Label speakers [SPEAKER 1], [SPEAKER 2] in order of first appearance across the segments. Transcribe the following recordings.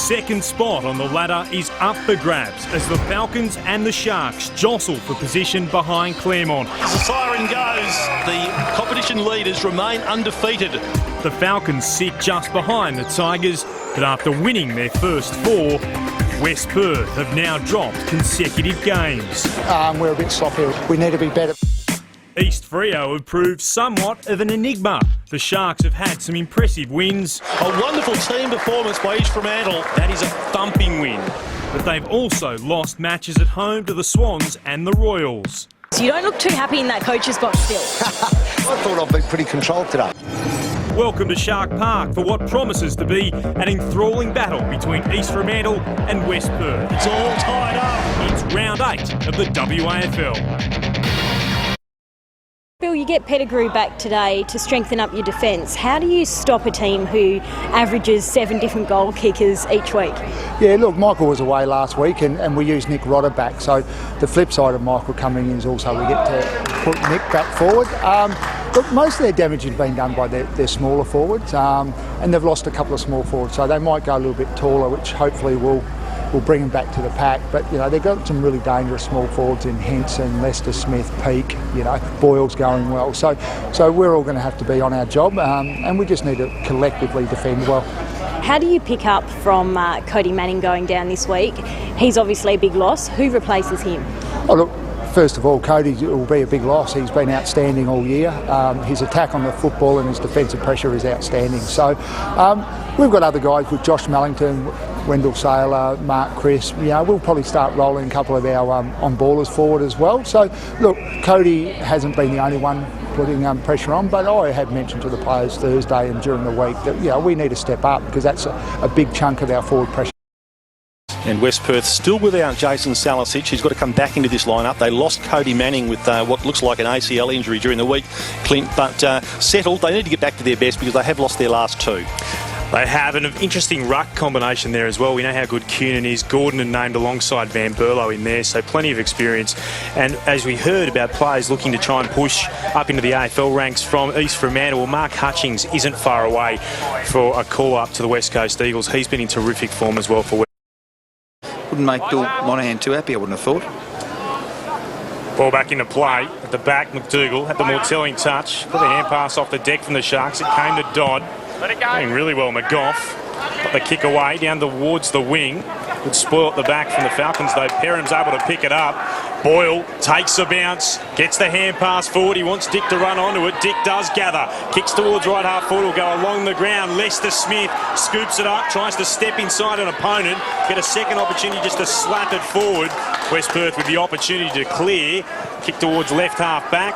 [SPEAKER 1] second spot on the ladder is up for grabs as the Falcons and the Sharks jostle for position behind Claremont.
[SPEAKER 2] As the siren goes, the competition leaders remain undefeated.
[SPEAKER 1] The Falcons sit just behind the Tigers, but after winning their first four, WPerth have now dropped consecutive games.
[SPEAKER 3] We're a bit sloppy. We need to be better.
[SPEAKER 1] East Freo have proved somewhat of an enigma. The Sharks have had some impressive wins.
[SPEAKER 2] A wonderful team performance by EFrem. That is a thumping win.
[SPEAKER 1] But they've also lost matches at home to the Swans and the Royals.
[SPEAKER 4] So you don't look too happy in that coach's box still.
[SPEAKER 3] I thought I'd been pretty controlled today.
[SPEAKER 1] Welcome to Shark Park for what promises to be an enthralling battle between EFrem and WPerth.
[SPEAKER 2] It's all tied up.
[SPEAKER 1] It's round 8 of the WAFL.
[SPEAKER 4] Bill, you get Pettigrew back today to strengthen up your defence. How do you stop a team who averages 7 different goal kickers each week?
[SPEAKER 3] Yeah, look, Michael was away last week and we used Nick Rodder back. So the flip side of Michael coming in is also we get to put Nick back forward. Look, most of their damage has been done by their smaller forwards and they've lost a couple of small forwards. So they might go a little bit taller, which hopefully will bring them back to the pack. But, you know, they've got some really dangerous small forwards in Henson, Lester Smith, Peake, you know, Boyle's going well. So we're all going to have to be on our job and we just need to collectively defend well.
[SPEAKER 4] How do you pick up from Cody Manning going down this week? He's obviously a big loss. Who replaces him?
[SPEAKER 3] Oh, look, first of all, Cody will be a big loss. He's been outstanding all year. His attack on the football and his defensive pressure is outstanding. So we've got other guys with Josh Mellington, Wendell Saylor, Mark Chris. You know, we'll probably start rolling a couple of our on-ballers forward as well. So, look, Cody hasn't been the only one putting pressure on, but I had mentioned to the players Thursday and during the week that, you know, we need to step up because that's a big chunk of our forward pressure.
[SPEAKER 2] And WPerth still without Jason Salicic. He's got to come back into this lineup. They lost Cody Manning with what looks like an ACL injury during the week, Clint, but settled. They need to get back to their best because they have lost their last 2.
[SPEAKER 1] They have an interesting ruck combination there as well. We know how good Kiernan is. Gordon had named alongside Van Berlo in there, so plenty of experience. And as we heard about players looking to try and push up into the AFL ranks from EFrem, well, Mark Hutchings isn't far away for a call up to the West Coast Eagles. He's been in terrific form as well for West.
[SPEAKER 5] Wouldn't make Bill Monahan too happy, I wouldn't have thought.
[SPEAKER 1] Ball back into play at the back. McDougall had the more telling touch. Got the hand pass off the deck from the Sharks. It came to Dodd. Doing really well, McGough. Got the kick away down towards the wing. Would spoil at the back from the Falcons, though. Perham's able to pick it up. Boyle takes a bounce, gets the hand pass forward. He wants Dick to run onto it. Dick does gather. Kicks towards right half forward. Will go along the ground. Lester Smith scoops it up, tries to step inside an opponent. Get a second opportunity just to slap it forward. WPerth with the opportunity to clear. Kick towards left half back.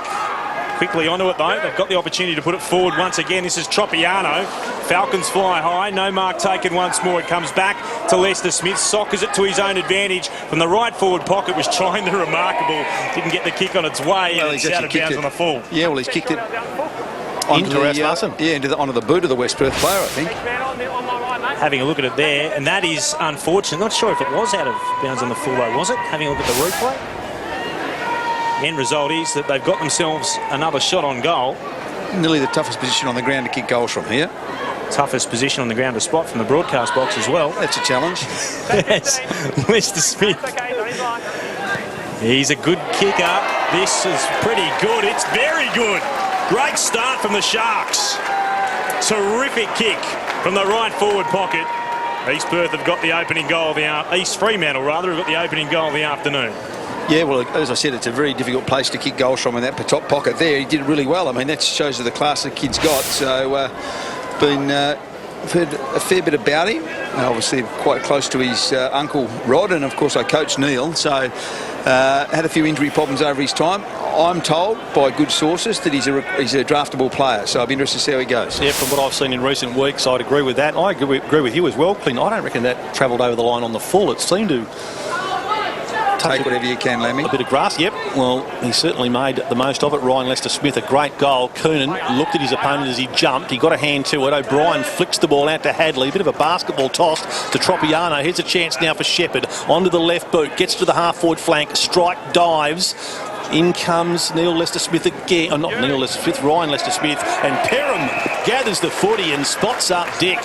[SPEAKER 1] Quickly onto it though. They've got the opportunity to put it forward once again. This is Tropiano. Falcons fly high. No mark taken once more. It comes back to Lester Smith. Sockers it to his own advantage from the right forward pocket. Was trying the remarkable. Didn't get the kick on its way.
[SPEAKER 5] Well,
[SPEAKER 1] and it's out of bounds on the full.
[SPEAKER 5] Yeah, well, he's kicked it onto onto the boot of the WPerth player, I think.
[SPEAKER 1] Having a look at it there, and that is unfortunate. Not sure if it was out of bounds on the full though, was it? Having a look at the replay. The end result is that they've got themselves another shot on goal.
[SPEAKER 5] Nearly the toughest position on the ground to kick goals from here.
[SPEAKER 1] Toughest position on the ground to spot from the broadcast box as well.
[SPEAKER 5] That's a challenge.
[SPEAKER 1] Yes, Lester Smith. He's a good kicker. This is pretty good. It's very good. Great start from the Sharks. Terrific kick from the right forward pocket. EastPerth have got the opening goal of the East Fremantle rather have got the opening goal of the afternoon.
[SPEAKER 5] Yeah, well, as I said, it's a very difficult place to kick goals from in that top pocket there. He did really well. I mean, that shows you the class the kid's got. So, I've heard a fair bit about him. Obviously, quite close to his uncle Rod, and of course, I coached Neil. So, had a few injury problems over his time. I'm told by good sources that he's a draftable player. So, I'll be interested to see how he goes.
[SPEAKER 2] Yeah, from what I've seen in recent weeks, I'd agree with that. I agree with you as well, Clint. I don't reckon that travelled over the line on the full. It seemed to
[SPEAKER 5] take whatever you can, Lemmy.
[SPEAKER 2] A bit of grass, yep. Well, he certainly made the most of it. Ryan Lester Smith, a great goal. Kiernan looked at his opponent as he jumped. He got a hand to it. O'Brien flicks the ball out to Hadley. A bit of a basketball toss to Tropiano. Here's a chance now for Shepherd. Onto the left boot. Gets to the half-forward flank. Strike dives. In comes Neil Lester Smith again. Oh, not Neil Lester Smith, Ryan Lester Smith. And Perham gathers the footy and spots up Dick.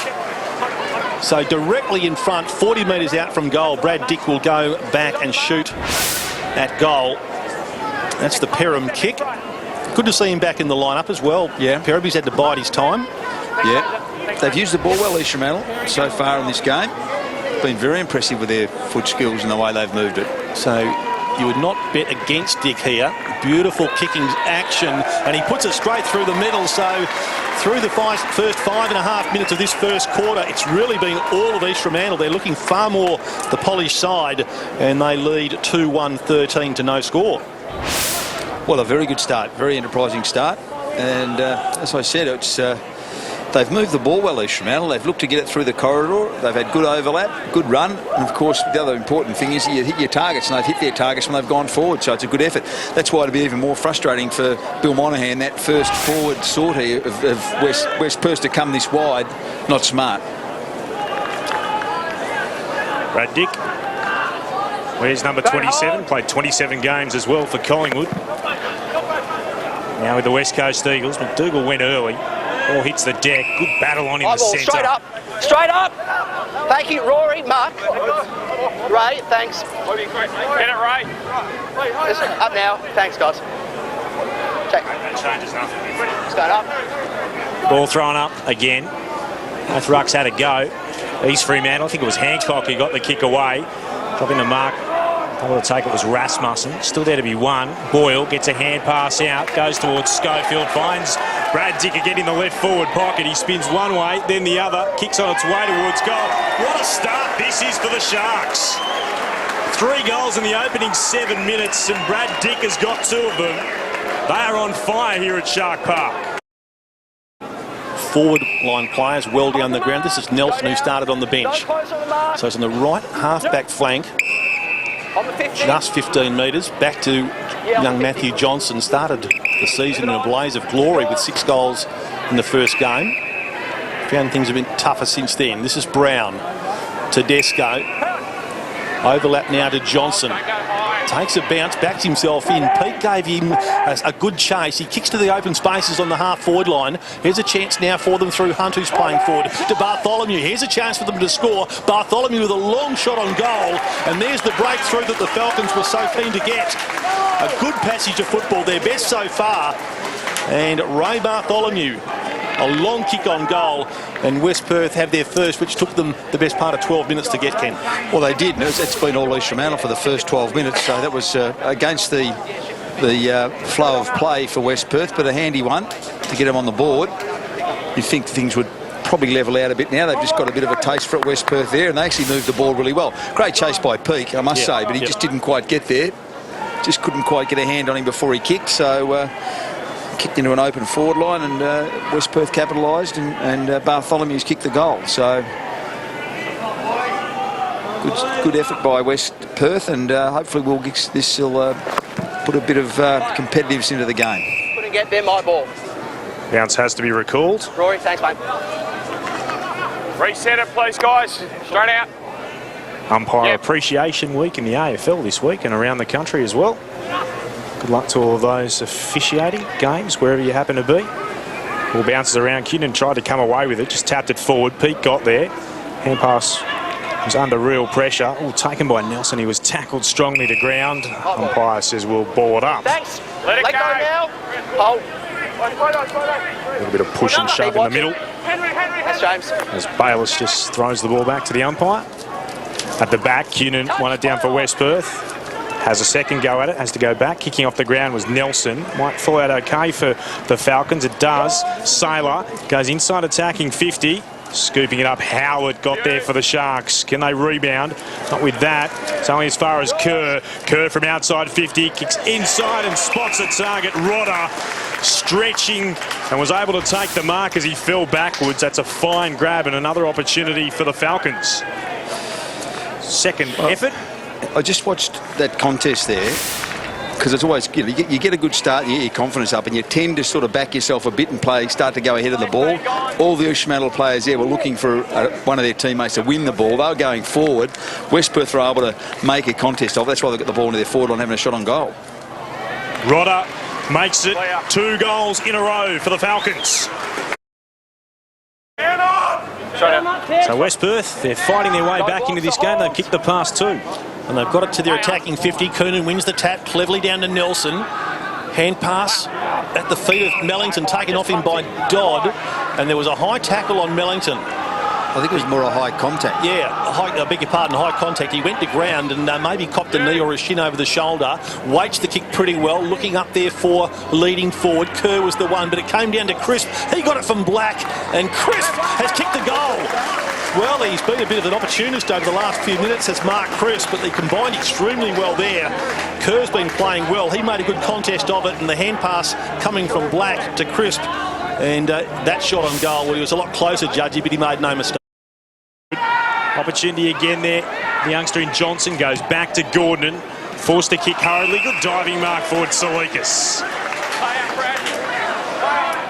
[SPEAKER 2] So directly in front, 40 metres out from goal, Brad Dick will go back and shoot at goal. That's the Perham kick. Good to see him back in the lineup as well.
[SPEAKER 5] Yeah.
[SPEAKER 2] Perham's had to bide his time.
[SPEAKER 5] Yeah. They've used the ball well, EFrem, so far in this game. Been very impressive with their foot skills and the way they've moved it.
[SPEAKER 2] So you would not bet against Dick here. Beautiful kicking action, and he puts it straight through the middle. So through the first 5.5 minutes of this first quarter, it's really been all of EFrem. They're looking far more the polished side, and they lead 2-1-13 to no score.
[SPEAKER 5] Well, a very good start, very enterprising start. And as I said, it's they've moved the ball well, EFrem. They've looked to get it through the corridor. They've had good overlap, good run. And, of course, the other important thing is you hit your targets, and they've hit their targets when they've gone forward. So it's a good effort. That's why it'll be even more frustrating for Bill Monahan, that first forward sortie of West Perth to come this wide. Not smart.
[SPEAKER 1] Brad Dick. Where's number 27? Played 27 games as well for Collingwood. Now with the West Coast Eagles, McDougall went early. Ball hits the deck. Good battle on in the centre.
[SPEAKER 6] Straight up. Straight up. Thank you, Rory. Mark. Ray, thanks.
[SPEAKER 7] Get it right.
[SPEAKER 6] Listen, up now. Thanks, guys. Check.
[SPEAKER 1] That changes nothing.
[SPEAKER 6] It's going up.
[SPEAKER 1] Ball thrown up again. Both rucks had a go. EFrem, I think it was Hancock who got the kick away. Dropping the mark. Able to take it was Rasmussen. Still there to be won. Boyle gets a hand pass out. Goes towards Schofield. Finds Brad Dick again in the left forward pocket. He spins one way, then the other. Kicks on its way towards goal. What a start this is for the Sharks. 3 goals in the opening 7 minutes, and Brad Dick has got 2 of them. They are on fire here at Shark Park.
[SPEAKER 2] Forward line players well down the ground. This is Nelson who started on the bench. So it's on the right half-back flank. Just 15 metres. Back to young Matthew Johnson. Started the season in a blaze of glory with 6 goals in the first game. Found things a bit tougher since then. This is Brown. Tedesco. Overlap now to Johnson. Takes a bounce, backs himself in. Pete gave him a good chase. He kicks to the open spaces on the half-forward line. Here's a chance now for them through Hunt, who's playing forward, to Bartholomew. Here's a chance for them to score. Bartholomew with a long shot on goal. And there's the breakthrough that the Falcons were so keen to get. A good passage of football, their best so far. And Ray Bartholomew, a long kick on goal, and West Perth have their first, which took them the best part of 12 minutes to get, Ken.
[SPEAKER 5] Well, they did. It's been all EFrem for the first 12 minutes, so that was against the flow of play for West Perth, but a handy one to get them on the board. You'd think things would probably level out a bit now. They've just got a bit of a taste for it, West Perth there, and they actually moved the ball really well. Great chase by Peake, I must say, but he just didn't quite get there. Just couldn't quite get a hand on him before he kicked, so kicked into an open forward line, and West Perth capitalised, and Bartholomew's kicked the goal. So good effort by West Perth, and hopefully this will put a bit of competitiveness into the game.
[SPEAKER 6] Couldn't get there, my ball.
[SPEAKER 1] Bounce has to be recalled.
[SPEAKER 6] Rory, thanks, mate.
[SPEAKER 7] Reset it, please, guys. Straight out.
[SPEAKER 1] Umpire Appreciation Week in the AFL this week and around the country as well. Good luck to all of those officiating games, wherever you happen to be. Ball bounces around. Kiernan tried to come away with it, just tapped it forward. Pete got there. Hand pass was under real pressure. Oh, taken by Nelson. He was tackled strongly to ground. Umpire says we'll ball it up.
[SPEAKER 6] Thanks.
[SPEAKER 7] Let it go
[SPEAKER 6] now. Hold.
[SPEAKER 1] A little bit of push and shove in the middle.
[SPEAKER 6] That's James.
[SPEAKER 1] As Bayliss just throws the ball back to the umpire. At the back, Kiernan won it down for West Perth. Has a second go at it, has to go back. Kicking off the ground was Nelson. Might fall out okay for the Falcons. It does. Saylor goes inside attacking 50. Scooping it up. Howard got there for the Sharks. Can they rebound? Not with that. It's only as far as Kerr. Kerr from outside 50. Kicks inside and spots a target. Rodder stretching and was able to take the mark as he fell backwards. That's a fine grab and another opportunity for the Falcons. Second effort.
[SPEAKER 5] I just watched that contest there, because it's always, you get a good start, you get your confidence up, and you tend to sort of back yourself a bit and start to go ahead of the ball. All the EFrem players there were looking for one of their teammates to win the ball. They were going forward. West Perth were able to make a contest of. That's why they got the ball into their forward line, having a shot on goal.
[SPEAKER 1] Rodder makes it 2 goals in a row for the Falcons. So WPerth, they're fighting their way back into this game. They've kicked the pass too.
[SPEAKER 2] And they've got it to their attacking 50. Coonan wins the tap cleverly down to Nelson. Hand pass at the feet of Mellington, taken off him by Dodd. And there was a high tackle on Mellington.
[SPEAKER 5] I think it was more a high contact.
[SPEAKER 2] Yeah, I beg your pardon, high contact. He went to ground and maybe copped a knee or a shin over the shoulder. Waits the kick pretty well, looking up there for leading forward. Kerr was the one, but it came down to Crisp. He got it from Black, and Crisp has kicked the goal. Well, he's been a bit of an opportunist over the last few minutes as Mark Crisp, but they combined extremely well there. Kerr's been playing well. He made a good contest of it, and the hand pass coming from Black to Crisp. And that shot on goal, well, he was a lot closer, Judgy, but he made no mistake.
[SPEAKER 1] Opportunity again there. The youngster in Johnson goes back to Gordon. Forced to kick hurriedly. Good diving mark forward, Salikas.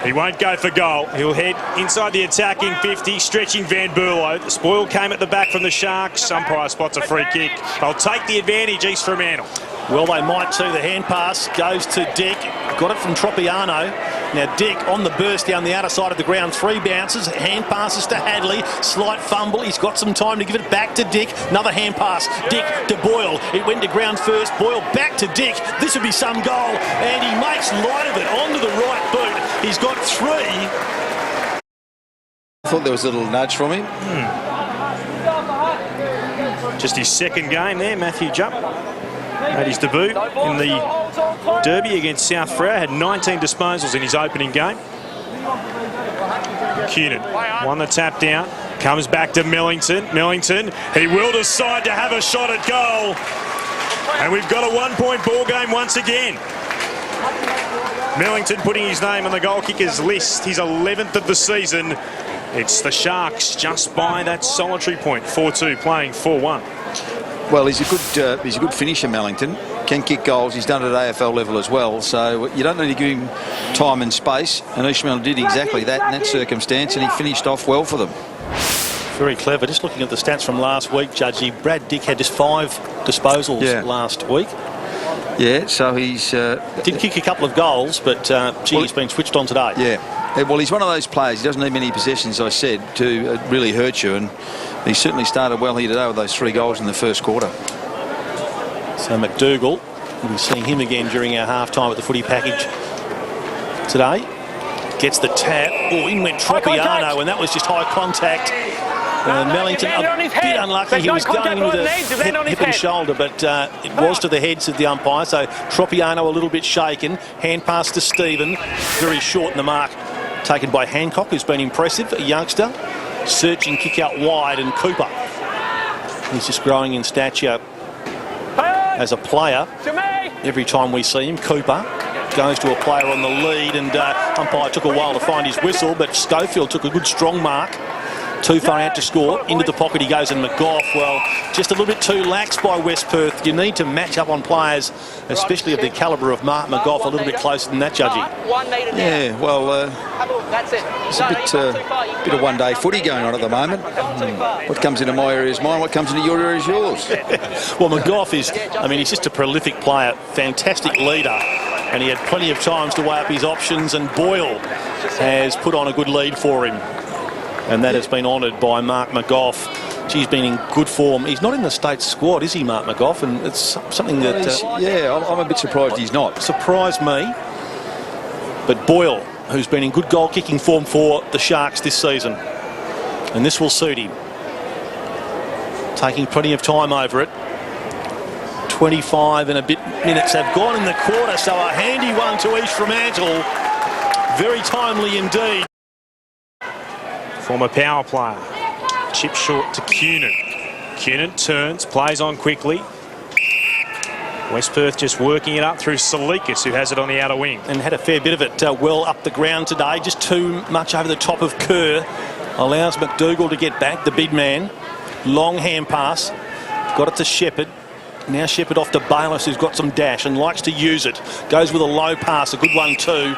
[SPEAKER 1] He won't go for goal. He'll head inside the attacking 50, stretching Van Berlo. The spoil came at the back from the Sharks. Umpire spots a free kick. They'll take the advantage, East Fremantle.
[SPEAKER 2] Well, they might too. The hand pass goes to Dick. Got it from Tropiano. Now Dick on the burst down the outer side of the ground. 3 bounces. Hand passes to Hadley. Slight fumble. He's got some time to give it back to Dick. Another hand pass. Dick to Boyle. It went to ground first. Boyle back to Dick. This would be some goal. And he makes light of it onto the right boot. He's got 3.
[SPEAKER 5] I thought there was a little nudge from him.
[SPEAKER 1] Just his second game there, Matthew Jupp. Made his debut in the derby against South Freo. Had 19 disposals in his opening game. Coonan won the tap down. Comes back to Mellington. Mellington, he will decide to have a shot at goal. And we've got a 1-point ball game once again. Mellington putting his name on the goal kickers list. His 11th of the season. It's the Sharks just by that solitary point. 4-2 playing 4-1.
[SPEAKER 5] Well, he's a good finisher, Mellington. Can kick goals. He's done it at AFL level as well. So you don't need to give him time and space. And Ishmael did exactly that in that circumstance, and he finished off well for them.
[SPEAKER 2] Very clever. Just looking at the stats from last week, Judgy, Brad Dick had just 5 disposals last week.
[SPEAKER 5] Yeah, so he's...
[SPEAKER 2] did kick a couple of goals, but he's been switched on today.
[SPEAKER 5] Yeah, well, he's one of those players. He doesn't need many possessions, I said, to really hurt you. And he certainly started well here today with those 3 goals in the first quarter.
[SPEAKER 2] So McDougall, we'll be seeing him again during our half-time at the footy package today. Gets the tap. Oh, in went Tropiano, and that was just high contact. Mellington a bit unlucky. He was going with a hip and shoulder, but it was to the head, said the umpire. So Tropiano a little bit shaken. Hand pass to Stephen. Very short in the mark. Taken by Hancock, who's been impressive. A youngster. Searching kick out wide, and Cooper. He's just growing in stature as a player. Every time we see him, Cooper goes to a player on the lead, and umpire took a while to find his whistle, but Schofield took a good strong mark. Too far out to score. Into the pocket he goes, and McGough, well, just a little bit too lax by WPerth. You need to match up on players, especially of the calibre of Mark McGough, a little bit closer than that, Judgy.
[SPEAKER 5] Yeah, well, it's a bit of one-day footy going on at the moment. What comes into my area is mine, what comes into your area is yours.
[SPEAKER 2] Well, McGough is, I mean, he's just a prolific player, fantastic leader, and he had plenty of times to weigh up his options, and Boyle has put on a good lead for him. And that has been honoured by Mark McGough. He's been in good form. He's not in the state squad, is he, Mark McGough? And it's something that...
[SPEAKER 5] yeah, I'm a bit surprised he's not.
[SPEAKER 2] Surprised me. But Boyle, who's been in good goal-kicking form for the Sharks this season. And this will suit him. Taking plenty of time over it. 25 and a bit minutes have gone in the quarter, so a handy one to East Fremantle. Very timely indeed.
[SPEAKER 1] Former power player. Chip short to Coonan. Coonan turns, plays on quickly. WPerth just working it up through Salikas, who has it on the outer wing.
[SPEAKER 2] And had a fair bit of it well up the ground today. Just too much over the top of Kerr. Allows McDougall to get back, the big man. Long hand pass. Got it to Shepherd. Now Shepherd off to Bayliss, who's got some dash and likes to use it. Goes with a low pass, a good one too.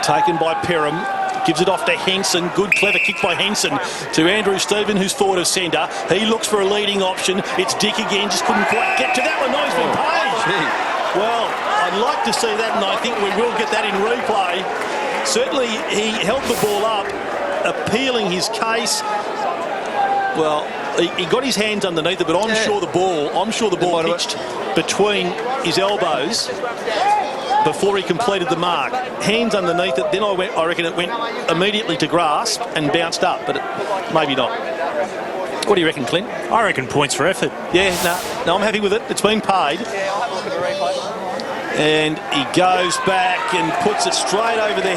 [SPEAKER 2] Taken by Perham. Gives it off to Henson. Good, clever kick by Henson to Andrew Stephen, who's forward of centre. He looks for a leading option. It's Dick again, just couldn't quite get to that one. No, he's been paid. Well, I'd like to see that, and I think we will get that in replay. Certainly, he held the ball up appealing his case. Well, he got his hands underneath it, but I'm sure the ball pitched between his elbows before he completed the mark. Hands underneath it, then I reckon it went immediately to grasp and bounced up, but maybe not. What do you reckon, Clint?
[SPEAKER 1] I reckon points for effort.
[SPEAKER 2] Yeah, no, I'm happy with it. It's been paid. And he goes back and puts it straight over the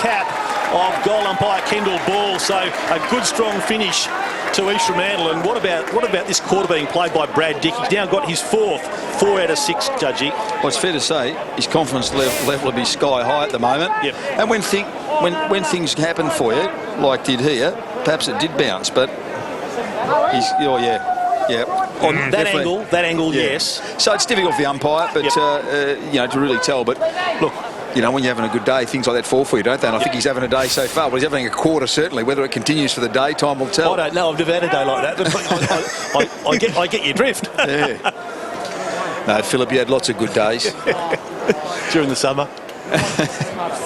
[SPEAKER 2] cap of goal umpire Kendall Ball. So a good, strong finish to EFrem. And what about this quarter being played by Brad Dick? He's now got his 4th 4 out of 6, Judgy.
[SPEAKER 5] Well, it's fair to say his confidence level will be sky high at the moment.
[SPEAKER 2] Yep.
[SPEAKER 5] And when things happen for you, like did here, perhaps it did bounce, but he's
[SPEAKER 2] On that angle, yes.
[SPEAKER 5] So it's difficult for the umpire, but to really tell. But look, when you're having a good day, things like that fall for you, don't they? And I think he's having a day so far. Well, he's having a quarter, certainly. Whether it continues for the day, time will tell.
[SPEAKER 2] I don't know. I've never had a day like that. I get your drift.
[SPEAKER 5] Yeah. No, Philip, you had lots of good days.
[SPEAKER 2] During the summer.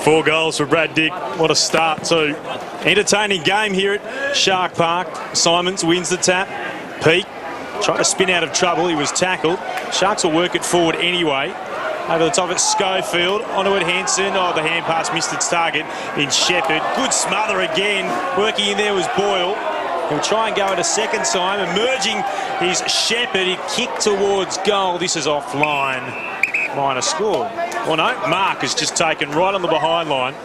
[SPEAKER 1] 4 goals for Brad Dick. What a start too. Entertaining game here at Shark Park. Simons wins the tap. Pete trying to spin out of trouble. He was tackled. Sharks will work it forward anyway. Over the top at Schofield. Onto it Hanson. Oh, the hand pass missed its target in Shepherd. Good smother again. Working in there was Boyle. He'll try and go it a second time. Emerging is Shepherd. He kicked towards goal. This is offline. Minor score. Well, no, Mark has just taken right on the behind line.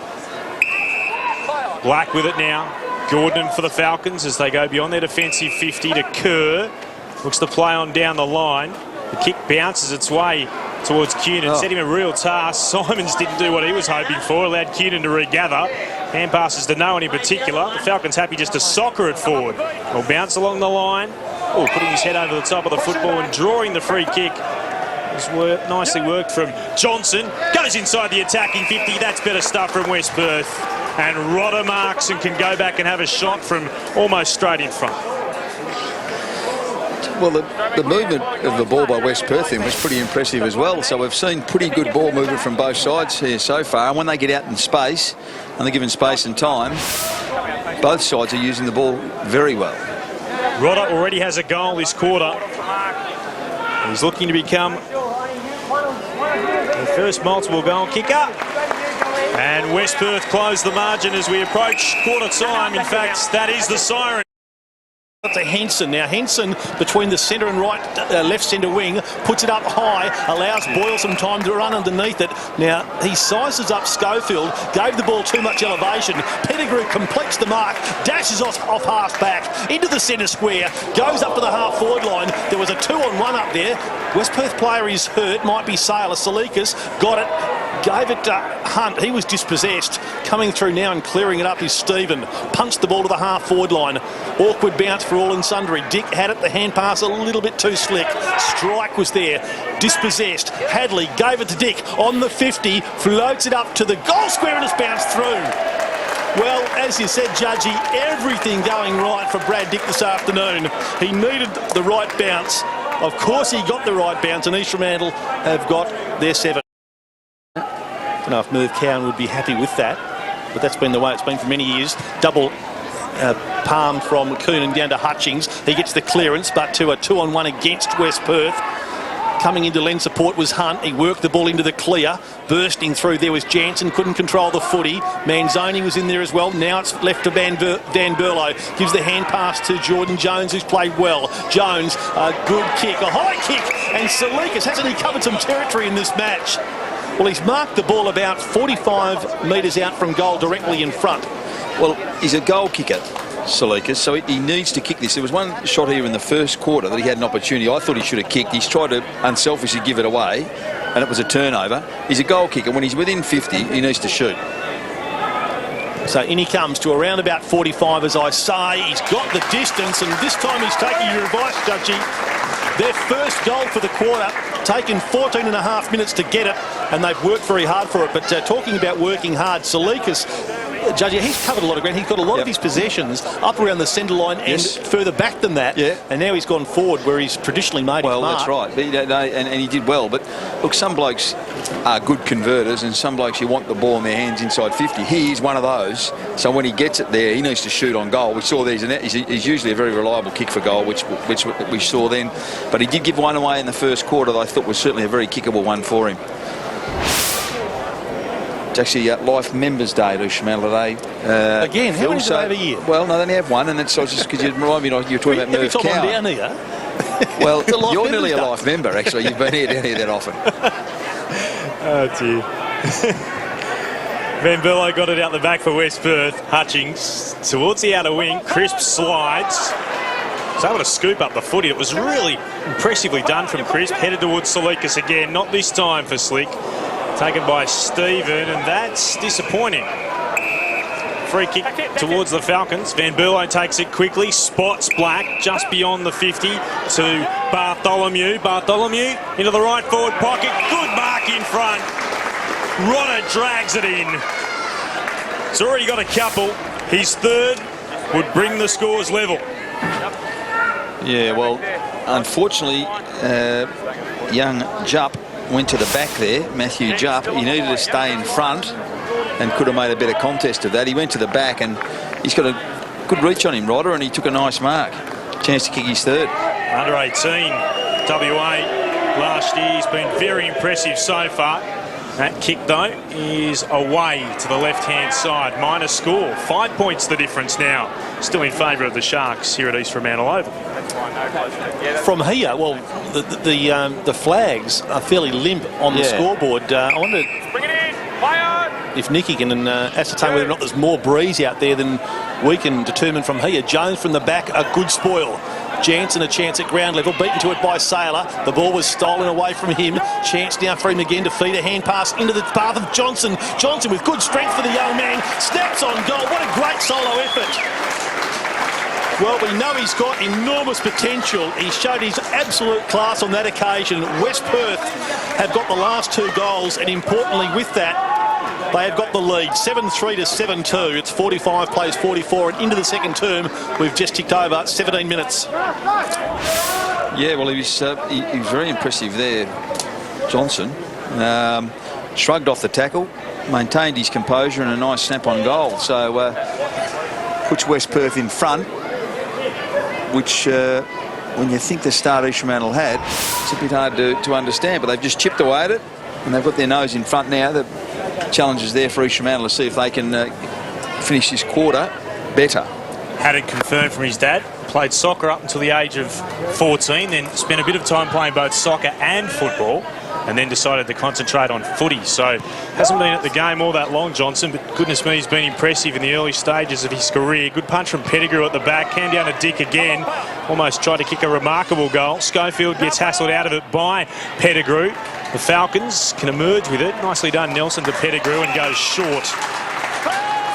[SPEAKER 1] Black with it now. Gordon for the Falcons as they go beyond their defensive 50 to Kerr. Looks to play on down the line. The kick bounces its way towards Cunin. Set him a real task. Simons didn't do what he was hoping for. Allowed Cunin to regather. Hand passes to no one in particular. The Falcons happy just to soccer it forward. Will bounce along the line. Oh, putting his head over the top of the football and drawing the free kick. Nicely worked from Johnson. Goes inside the attacking 50. That's better stuff from West Perth. And Rodder marks and can go back and have a shot from almost straight in front.
[SPEAKER 5] Well, the movement of the ball by West Perth then was pretty impressive as well. So we've seen pretty good ball movement from both sides here so far. And when they get out in space, and they're given space and time, both sides are using the ball very well.
[SPEAKER 1] Rodder already has a goal this quarter. He's looking to become the first multiple goal kicker. And West Perth closed the margin as we approach quarter time. In fact, that is the siren.
[SPEAKER 2] To Henson. Now Henson between the centre and right left centre wing puts it up high, allows Boyle some time to run underneath it. Now he sizes up Schofield, gave the ball too much elevation. Pettigrew completes the mark, dashes off half back into the centre square, goes up to the half forward line. There was a 2-on-1 up there. West Perth player is hurt, might be Sailor. Salikas got it, gave it to Hunt. He was dispossessed. Coming through now and clearing it up is Stephen. Punched the ball to the half forward line. Awkward bounce for all and sundry. Dick had it, the hand pass a little bit too slick. Strike was there, dispossessed. Hadley gave it to Dick on the 50, floats it up to the goal square and it's bounced through. Well, as you said, Judgy, everything going right for Brad Dick this afternoon. He needed the right bounce. Of course he got the right bounce, and EFrem have got their 7. I don't know if Merv Cowan would be happy with that, but that's been the way it's been for many years. Double palm from Coonan down to Hutchings. He gets the clearance, but to a 2-on-1 against West Perth. Coming into lend support was Hunt. He worked the ball into the clear. Bursting through there was Jansen. Couldn't control the footy. Manzoni was in there as well. Now it's left to Dan Burlow. Gives the hand pass to Jordan Jones, who's played well. Jones, a good kick, a high kick. And Salikas, hasn't he covered some territory in this match? Well, he's marked the ball about 45 metres out from goal directly in front.
[SPEAKER 5] Well, he's a goal kicker, Salikas, so he needs to kick this. There was one shot here in the first quarter that he had an opportunity. I thought he should have kicked. He's tried to unselfishly give it away, and it was a turnover. He's a goal kicker. When he's within 50, he needs to shoot.
[SPEAKER 2] So in he comes to around about 45, as I say. He's got the distance, and this time he's taking your advice, Judgy. Their first goal for the quarter, taken 14.5 minutes to get it, and they've worked very hard for it. But talking about working hard, Salikas Judge, he's covered a lot of ground. He's got a lot of his possessions up around the centre line and further back than that.
[SPEAKER 5] Yeah.
[SPEAKER 2] And now he's gone forward where he's traditionally made his mark.
[SPEAKER 5] Well, that's right. But, and he did well. But look, some blokes are good converters and some blokes you want the ball in their hands inside 50. He is one of those. So when he gets it there, he needs to shoot on goal. We saw these, and he's usually a very reliable kick for goal, which we saw then. But he did give one away in the first quarter that I thought was certainly a very kickable one for him. It's actually Life Members Day, Ishmael, today.
[SPEAKER 2] Again, how many do they have a year?
[SPEAKER 5] Well, no, they only have one, and it's just because you remind me, you were talking about Merv Cow.
[SPEAKER 2] Every time I'm down here.
[SPEAKER 5] Well, you're nearly a Life member, actually. You've been down here that often.
[SPEAKER 1] Oh, dear. Van Berlo got it out the back for West Perth. Hutchings towards the outer wing. Crisp slides. Was able to scoop up the footy. It was really impressively done from Crisp. Headed towards Salikas again. Not this time for Slick. Taken by Stephen, and that's disappointing. Free kick towards the Falcons. Van Berlo takes it quickly. Spots Black just beyond the 50 to Bartholomew. Bartholomew into the right forward pocket. Good mark in front. Rodder drags it in. He's already got a couple. His third would bring the scores level.
[SPEAKER 5] Yeah, well, unfortunately, young Jupp went to the back there, Matthew Jupp. He needed to stay in front and could have made a better contest of that. He went to the back and he's got a good reach on him, Rodder, and he took a nice mark. Chance to kick his third.
[SPEAKER 1] Under 18, WA last year. He's been very impressive so far. That kick, though, is away to the left-hand side. Minor score. 5 points the difference now. Still in favour of the Sharks here at EFrem Oval.
[SPEAKER 2] From here, well, the flags are fairly limp on the scoreboard. I wonder if Nicky can ascertain whether or not there's more breeze out there than we can determine from here. Jones from the back, a good spoil. Jansen a chance at ground level, beaten to it by Saylor. The ball was stolen away from him. Chance now for him again to feed a hand pass into the path of Johnson. Johnson with good strength for the young man. Snaps on goal. What a great solo effort. Well, we know he's got enormous potential. He showed his absolute class on that occasion. West Perth have got the last 2 goals, and importantly with that, they have got the lead, 7-3 to 7-2. It's 45 plays 44, and into the second term, we've just ticked over 17 minutes.
[SPEAKER 5] Yeah, well, he was very impressive there, Johnson. Shrugged off the tackle, maintained his composure, and a nice snap on goal. So puts West Perth in front, which when you think the start EFrem had, it's a bit hard to understand, but they've just chipped away at it, and they've got their nose in front now. The challenge is there for EFrem to see if they can finish this quarter better.
[SPEAKER 1] Had it confirmed from his dad. Played soccer up until the age of 14, then spent a bit of time playing both soccer and football, and then decided to concentrate on footy. So hasn't been at the game all that long, Johnson, but goodness me, he's been impressive in the early stages of his career. Good punch from Pettigrew at the back, came down to Dick again, almost tried to kick a remarkable goal. Schofield gets hassled out of it by Pettigrew. The Falcons can emerge with it. Nicely done, Nelson to Pettigrew, and goes short.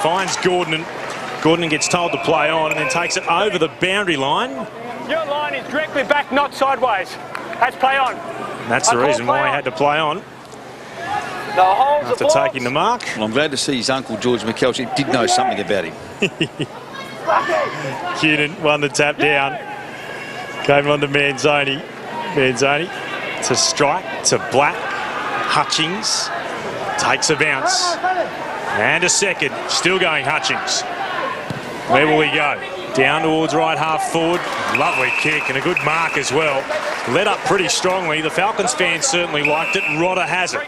[SPEAKER 1] Finds Gordon. Gordon gets told to play on and then takes it over the boundary line.
[SPEAKER 7] Your line is directly back, not sideways. Has play on.
[SPEAKER 1] And that's the reason why he had to play on.
[SPEAKER 7] The holes
[SPEAKER 1] After taking the mark.
[SPEAKER 5] Well, I'm glad to see his uncle, George McKeltry, did know something about him.
[SPEAKER 1] Cunin won the tap down. Came on to Manzoni. Manzoni to strike to Black. Hutchings takes a bounce. And a second. Still going Hutchings. Where will he go? Down towards right half forward. Lovely kick and a good mark as well. Led up pretty strongly. The Falcons fans certainly liked it. Rodder has it.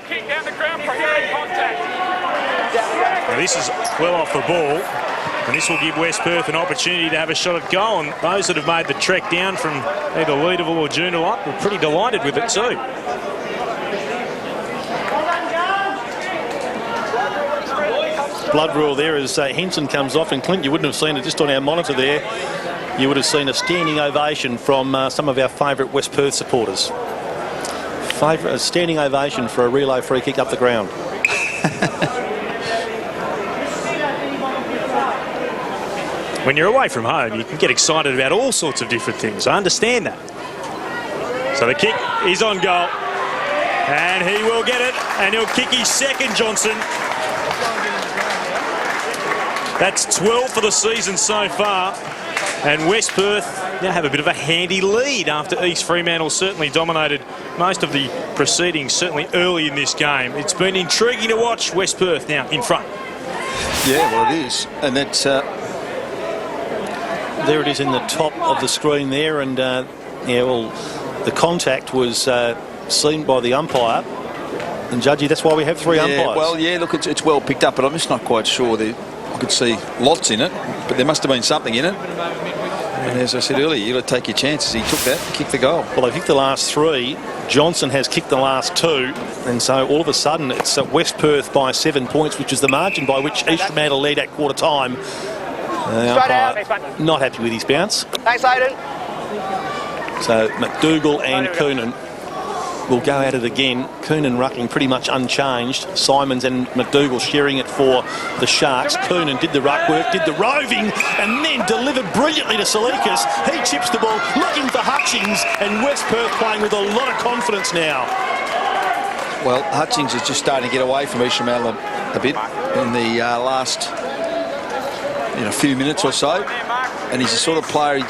[SPEAKER 1] Now this is well off the ball. And this will give West Perth an opportunity to have a shot at goal. And those that have made the trek down from either Leederville or Joondalup were pretty delighted with it too.
[SPEAKER 2] Blood rule there as Henson comes off, and Clint, you wouldn't have seen it just on our monitor there. You would have seen a standing ovation from some of our favourite West Perth supporters. A standing ovation for a relay free kick up the ground.
[SPEAKER 1] When you're away from home, you can get excited about all sorts of different things. I understand that. So the kick is on goal. And he will get it, and he'll kick his second, Johnson. That's 12 for the season so far. And West Perth now have a bit of a handy lead after East Fremantle certainly dominated most of the proceedings, certainly early in this game. It's been intriguing to watch. West Perth now in front.
[SPEAKER 5] Yeah, well, it is. And that's...
[SPEAKER 2] There it is in the top of the screen there. And, yeah, well, the contact was seen by the umpire. And, Judgy, that's why we have three umpires.
[SPEAKER 5] Well, yeah, look, it's well picked up, but I'm just not quite sure. I could see lots in it, but there must have been something in it. And as I said earlier, you've got to take your chances. He took that, kicked the goal.
[SPEAKER 2] Well, they kicked the last three. Johnson has kicked the last two. And so all of a sudden it's West Perth by 7 points, which is the margin by which East Fremantle led at quarter time. Not happy with his bounce.
[SPEAKER 6] Thanks, Aidan.
[SPEAKER 2] So McDougall and Coonan will go at it again. Coonan rucking pretty much unchanged. Simons and McDougall sharing it for the Sharks. Coonan did the ruck work, did the roving, and then delivered brilliantly to Salikas. He chips the ball, looking for Hutchings, and West Perth playing with a lot of confidence now.
[SPEAKER 5] Well, Hutchings is just starting to get away from East Fremantle a bit in the last few minutes or so. And he's the sort of player you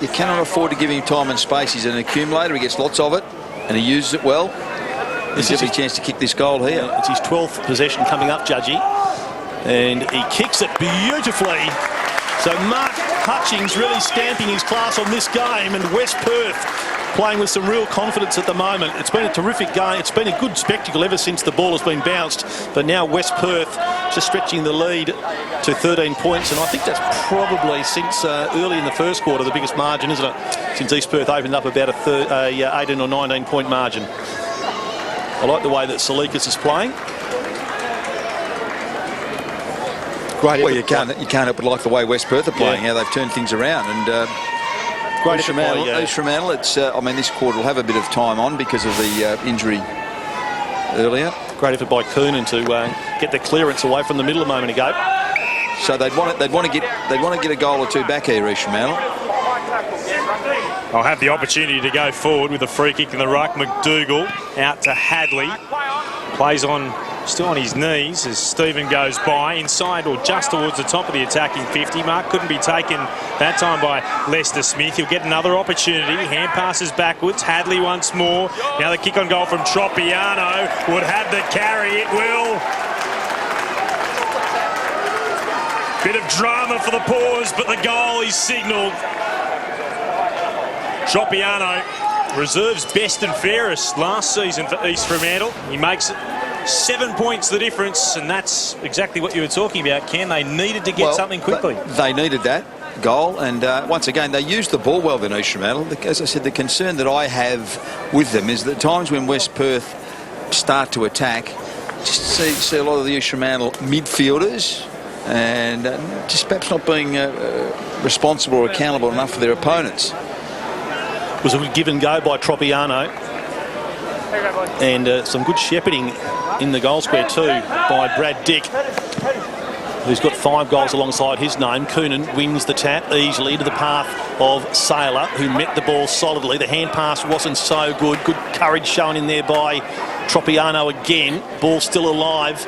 [SPEAKER 5] cannot afford to give him time and space. He's an accumulator, he gets lots of it. And he uses it well. There's every chance to kick this goal here.
[SPEAKER 2] Yeah, it's his 12th possession coming up, Judgy. And he kicks it beautifully. So Mark Hutchings really stamping his class on this game, and West Perth playing with some real confidence at the moment. It's been a terrific game. It's been a good spectacle ever since the ball has been bounced. But now West Perth just stretching the lead to 13 points. And I think that's probably since early in the first quarter the biggest margin, isn't it? Since East Perth opened up about a 18 or 19 point margin. I like the way that Salikas is playing.
[SPEAKER 5] Great. Well, you can't help but like the way West Perth are playing, how they've turned things around. And
[SPEAKER 2] great
[SPEAKER 5] East Fremantle, it's, I mean, this quarter will have a bit of time on because of the injury earlier.
[SPEAKER 2] Great effort by Coonan to get the clearance away from the middle a moment ago.
[SPEAKER 5] So they'd want to get a goal or two back here, East Fremantle.
[SPEAKER 1] I'll have the opportunity to go forward with a free kick in the ruck. McDougall out to Hadley. Plays on, still on his knees as Stephen goes by inside or just towards the top of the attacking 50. Mark couldn't be taken that time by Lester Smith. He'll get another opportunity. Hand passes backwards. Hadley once more. Now the kick on goal from Tropiano. Would have the carry. It will. Bit of drama for the pause, but the goal is signalled. Tropiano, reserves best and fairest last season for East Fremantle. He makes it 7 points the difference, and that's exactly what you were talking about, Ken. They needed to get something quickly.
[SPEAKER 5] They needed that goal, and once again, they used the ball well in East Fremantle. As I said, the concern that I have with them is that times when West Perth start to attack, just see a lot of the East Fremantle midfielders and just perhaps not being responsible or accountable enough for their opponents.
[SPEAKER 2] It was a good give and go by Tropiano, and some good shepherding in the goal square too by Brad Dick, who's got 5 goals alongside his name. Coonan wins the tap easily into the path of Saylor, who met the ball solidly. The hand pass wasn't so good. Good courage shown in there by Tropiano again. Ball still alive.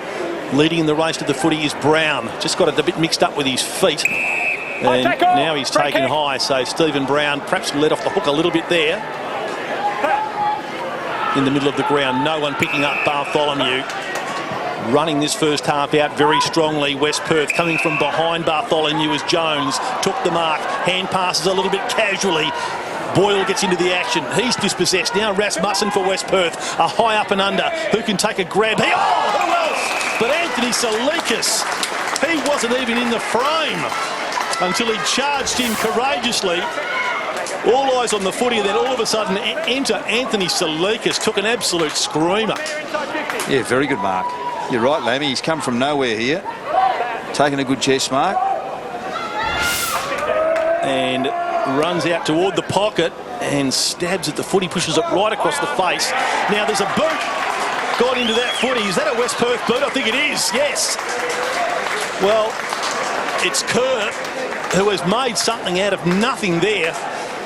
[SPEAKER 2] Leading in the race to the footy is Brown. Just got it a bit mixed up with his feet. And now he's taken high, so Stephen Brown perhaps let off the hook a little bit there. In the middle of the ground, no one picking up Bartholomew. Running this first half out very strongly. West Perth coming from behind Bartholomew as Jones took the mark. Hand passes a little bit casually. Boyle gets into the action. He's dispossessed. Now Rasmussen for West Perth. A high up and under. Who can take a grab? Who else? But Anthony Salikas. He wasn't even in the frame until he charged in courageously. All eyes on the footy, and then all of a sudden enter Anthony Salikas. Took an absolute screamer.
[SPEAKER 5] Yeah, very good mark. You're right, Lammy. He's come from nowhere here. Taking a good chest mark.
[SPEAKER 2] And runs out toward the pocket and stabs at the footy, pushes it right across the face. Now there's a boot got into that footy. Is that a West Perth boot? I think it is, yes. Well, it's Kerr who has made something out of nothing there.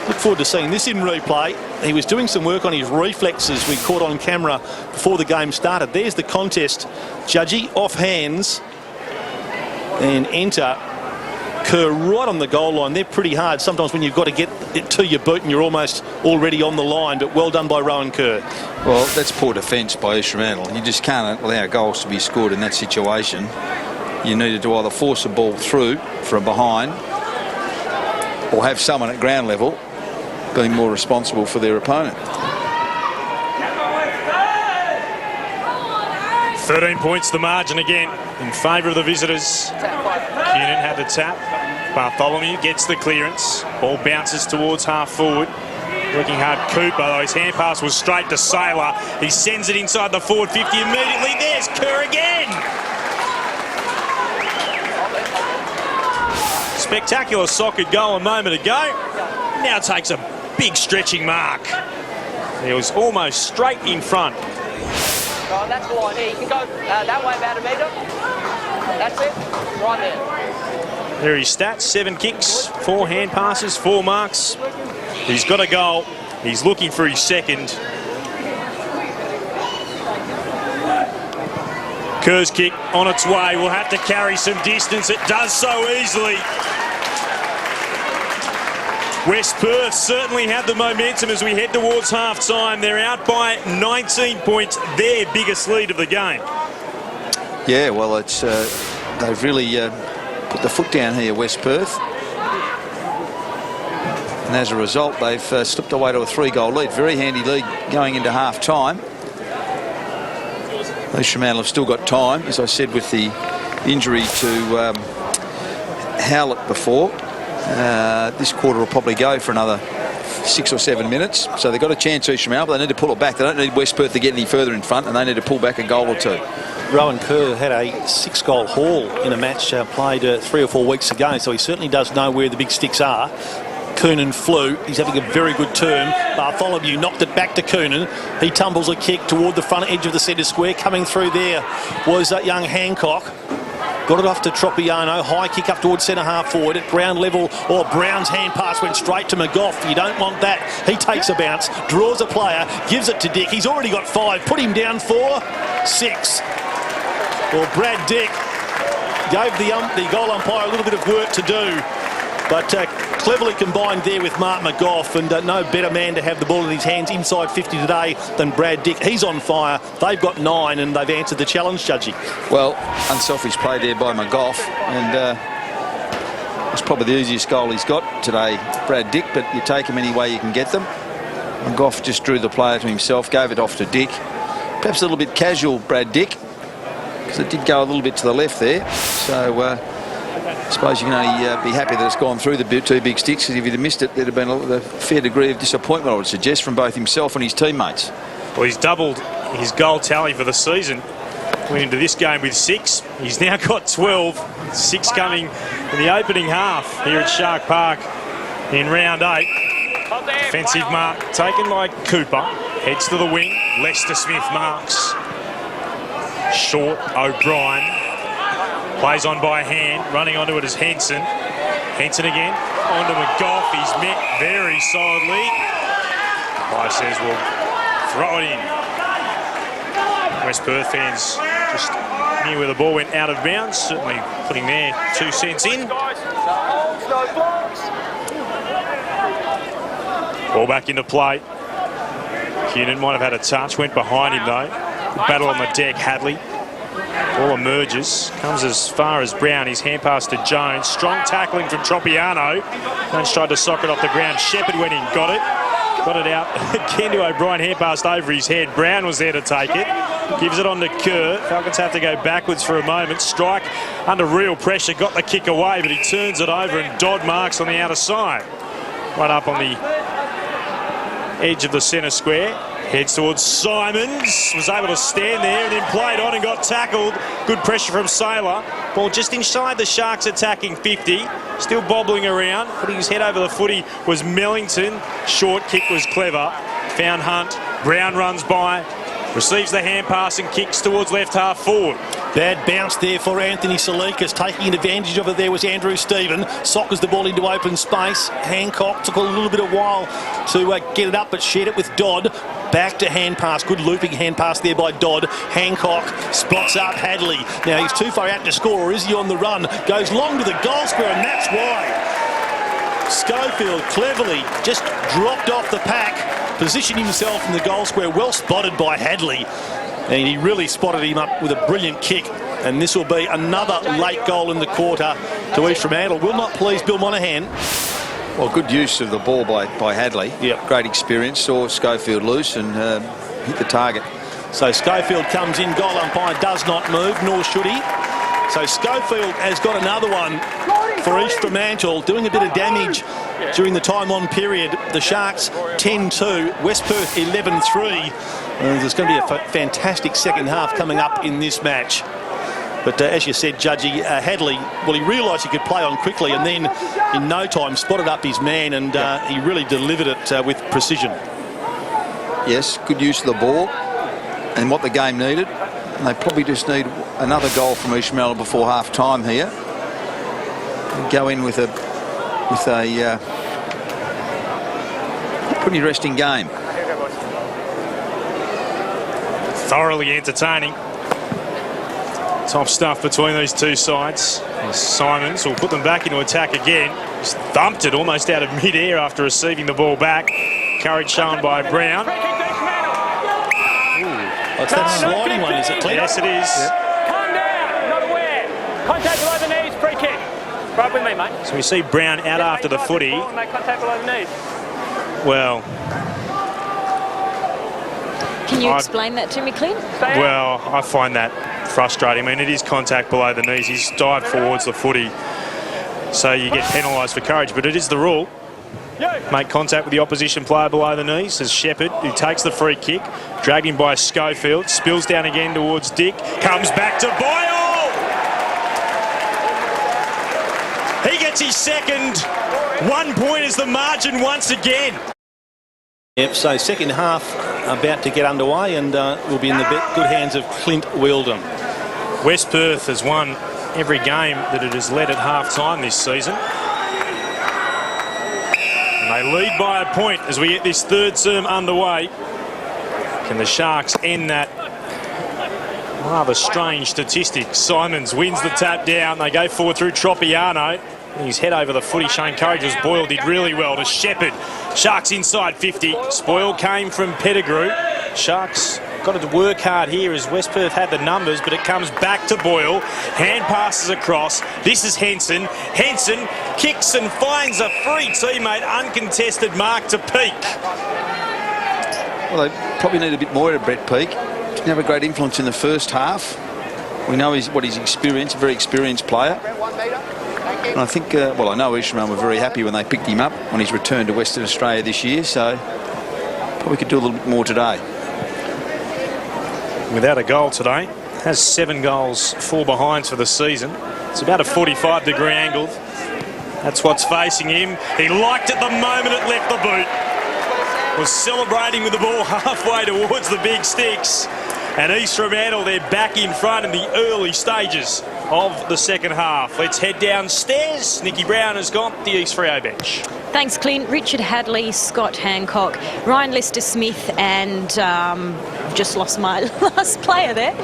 [SPEAKER 2] Look forward to seeing this in replay. He was doing some work on his reflexes we caught on camera before the game started. There's the contest. Judgy off hands and enter Kerr right on the goal line. They're pretty hard. Sometimes when you've got to get it to your boot and you're almost already on the line, but well done by Rowan Kerr.
[SPEAKER 5] Well, that's poor defence by EFrem. You just can't allow goals to be scored in that situation. You needed to either force the ball through from behind or have someone at ground level being more responsible for their opponent.
[SPEAKER 1] 13 points the margin again in favour of the visitors. Keenan had the tap. Bartholomew gets the clearance. Ball bounces towards half forward. Working hard Cooper, though his hand pass was straight to Saylor. He sends it inside the forward 50 immediately. There's Kerr again. Spectacular soccer goal a moment ago. Now takes a big stretching mark. He was almost straight in front.
[SPEAKER 6] Oh, that's the line here. You can go that way about a metre. That's it. Right there.
[SPEAKER 1] There are his stats. 7 kicks, 4 hand passes, 4 marks. He's got a goal. He's looking for his second. Kerr's kick on its way. Will have to carry some distance. It does so easily. WPerth certainly had the momentum as we head towards half-time. They're out by 19 points, their biggest lead of the game.
[SPEAKER 5] Yeah, well, it's they've really put the foot down here, WPerth. And as a result, they've slipped away to a 3-goal lead. Very handy lead going into half-time. EFrem have still got time, as I said, with the injury to Howlett before. This quarter will probably go for another 6 or 7 minutes. So they've got a chance, EFrem, but they need to pull it back. They don't need WPerth to get any further in front, and they need to pull back a goal or 2.
[SPEAKER 2] Rowan Kerr had a 6-goal haul in a match played 3 or 4 weeks ago, so he certainly does know where the big sticks are. Coonan flew. He's having a very good term. Bartholomew knocked it back to Coonan. He tumbles a kick toward the front edge of the centre square. Coming through there was young Hancock. Got it off to Tropiano. High kick up towards centre half forward at ground level. Oh, Brown's hand pass went straight to McGough. You don't want that. He takes a bounce, draws a player, gives it to Dick. He's already got 5. Put him down for 6. Well, Brad Dick gave the goal umpire a little bit of work to do. But cleverly combined there with Mark McGough, and no better man to have the ball in his hands inside 50 today than Brad Dick. He's on fire. They've got 9 and they've answered the challenge, Judgy.
[SPEAKER 5] Well, unselfish play there by McGough, and it's probably the easiest goal he's got today, Brad Dick, but you take him any way you can get them. McGough just drew the player to himself, gave it off to Dick. Perhaps a little bit casual, Brad Dick, because it did go a little bit to the left there. So I suppose you can only be happy that it's gone through the 2 big sticks, because if you'd have missed it, there'd have been a fair degree of disappointment, I would suggest, from both himself and his teammates.
[SPEAKER 1] Well, he's doubled his goal tally for the season. Went into this game with 6. He's now got 12. 6 coming in the opening half here at Shark Park in round 8. Defensive mark taken by Cooper. Heads to the wing. Lester Smith marks. Short O'Brien. Plays on by hand, running onto it is Henson. Henson again, onto McGough. He's met very solidly. Umpire says we'll throw it in. WPerth fans just knew where the ball went out of bounds, certainly putting their 2 cents in. Ball back into play. Keenan might have had a touch, went behind him though. Battle on the deck, Hadley. Ball emerges, comes as far as Brown. His hand pass to Jones. Strong tackling from Tropiano. Jones tried to sock it off the ground. Shepherd went in, got it. Got it out again to O'Brien. Hand passed over his head. Brown was there to take it. Gives it on to Kerr. Falcons have to go backwards for a moment. Strike under real pressure. Got the kick away, but he turns it over and Dodd marks on the outer side. Right up on the edge of the centre square. Heads towards Simons, was able to stand there and then played on and got tackled. Good pressure from Saylor. Ball just inside the Sharks attacking 50. Still bobbling around. Putting his head over the footy was Mellington. Short kick was clever. Found Hunt. Brown runs by. Receives the hand pass and kicks towards left half forward.
[SPEAKER 2] Bad bounce there for Anthony Salikas. Taking advantage of it there was Andrew Stephen. Sockers the ball into open space. Hancock took a little bit of while to get it up, but shared it with Dodd. back to hand pass. Good looping hand pass there by Dodd. Hancock spots up Hadley. Now he's too far out to score, or is he on the run? Goes long to the goal square, and that's why Schofield cleverly just dropped off the pack, positioned himself in the goal square. Well spotted by Hadley, and he really spotted him up with a brilliant kick. And this will be another late goal in the quarter to EFrem. Will not please Bill Monaghan.
[SPEAKER 5] Well, good use of the ball by Hadley.
[SPEAKER 2] Yep.
[SPEAKER 5] Great experience. Saw Schofield loose and hit the target.
[SPEAKER 2] So Schofield comes in. Goal umpire does not move, nor should he. So Schofield has got another one for EFrem, doing a bit of damage during the time on period. The Sharks 10-2, West Perth 11-3. There's going to be a fantastic second half coming up in this match. But as you said, Judgy, Hadley, well, he realised he could play on quickly, and then in no time spotted up his man, and he really delivered it with precision.
[SPEAKER 5] Yes, good use of the ball and what the game needed. And they probably just need another goal from EFrem before half time here. And go in with a pretty interesting game.
[SPEAKER 1] Thoroughly entertaining. Top stuff between these two sides. And Simons will put them back into attack again. Just thumped it almost out of mid-air after receiving the ball back. Courage shown by Brown.
[SPEAKER 2] It's that sliding one, is it, Clint?
[SPEAKER 1] Yes, it is.
[SPEAKER 7] Calm down, not aware. Contact below the knees, free kick. Right with me, mate.
[SPEAKER 1] So we see Brown out after the footy.
[SPEAKER 7] Make contact below the knees.
[SPEAKER 1] Well,
[SPEAKER 4] Can you explain that to me, Clint?
[SPEAKER 1] well, I find that frustrating. I mean, it is contact below the knees. He's dived towards the footy, so you get penalised for courage, but it is the rule. Make contact with the opposition player below the knees as Shepherd, who takes the free kick, dragged in by Schofield, spills down again towards Dick, comes back to Boyle! He gets his second. 1 point is the margin once again.
[SPEAKER 2] Yep, so second half about to get underway, and will be in the good hands of Clint Wheeldon.
[SPEAKER 1] West Perth has won every game that it has led at half-time this season. And they lead by a point as we get this third term underway. Can the Sharks end that rather strange statistic? Simons wins the tap down. They go forward through Tropiano. His head over the footy. Shane Courage was Boyle, did really well to Shepherd. Sharks inside 50. Spoil came from Pettigrew. Sharks got to work hard here as West Perth had the numbers, but it comes back to Boyle. Hand passes across. This is Henson. Henson kicks and finds a free teammate. Uncontested mark to Peake.
[SPEAKER 5] Well, they probably need a bit more of Brett Peake. Didn't have a great influence in the first half. We know what he's experienced, a very experienced player. And I think, well, I know EFrem were very happy when they picked him up on his return to Western Australia this year, so probably could do a little bit more today.
[SPEAKER 1] Without a goal today, has 7 goals, 4 behinds for the season. It's about a 45-degree angle. That's what's facing him. He liked it the moment it left the boot. Was celebrating with the ball halfway towards the big sticks. And EFrem, they're back in front in the early stages of the second half. Let's head downstairs. Nicky Brown has got the EFrem bench.
[SPEAKER 4] Thanks, Clint. Richard Hadley, Scott Hancock, Ryan Lister-Smith, and just lost my last player there.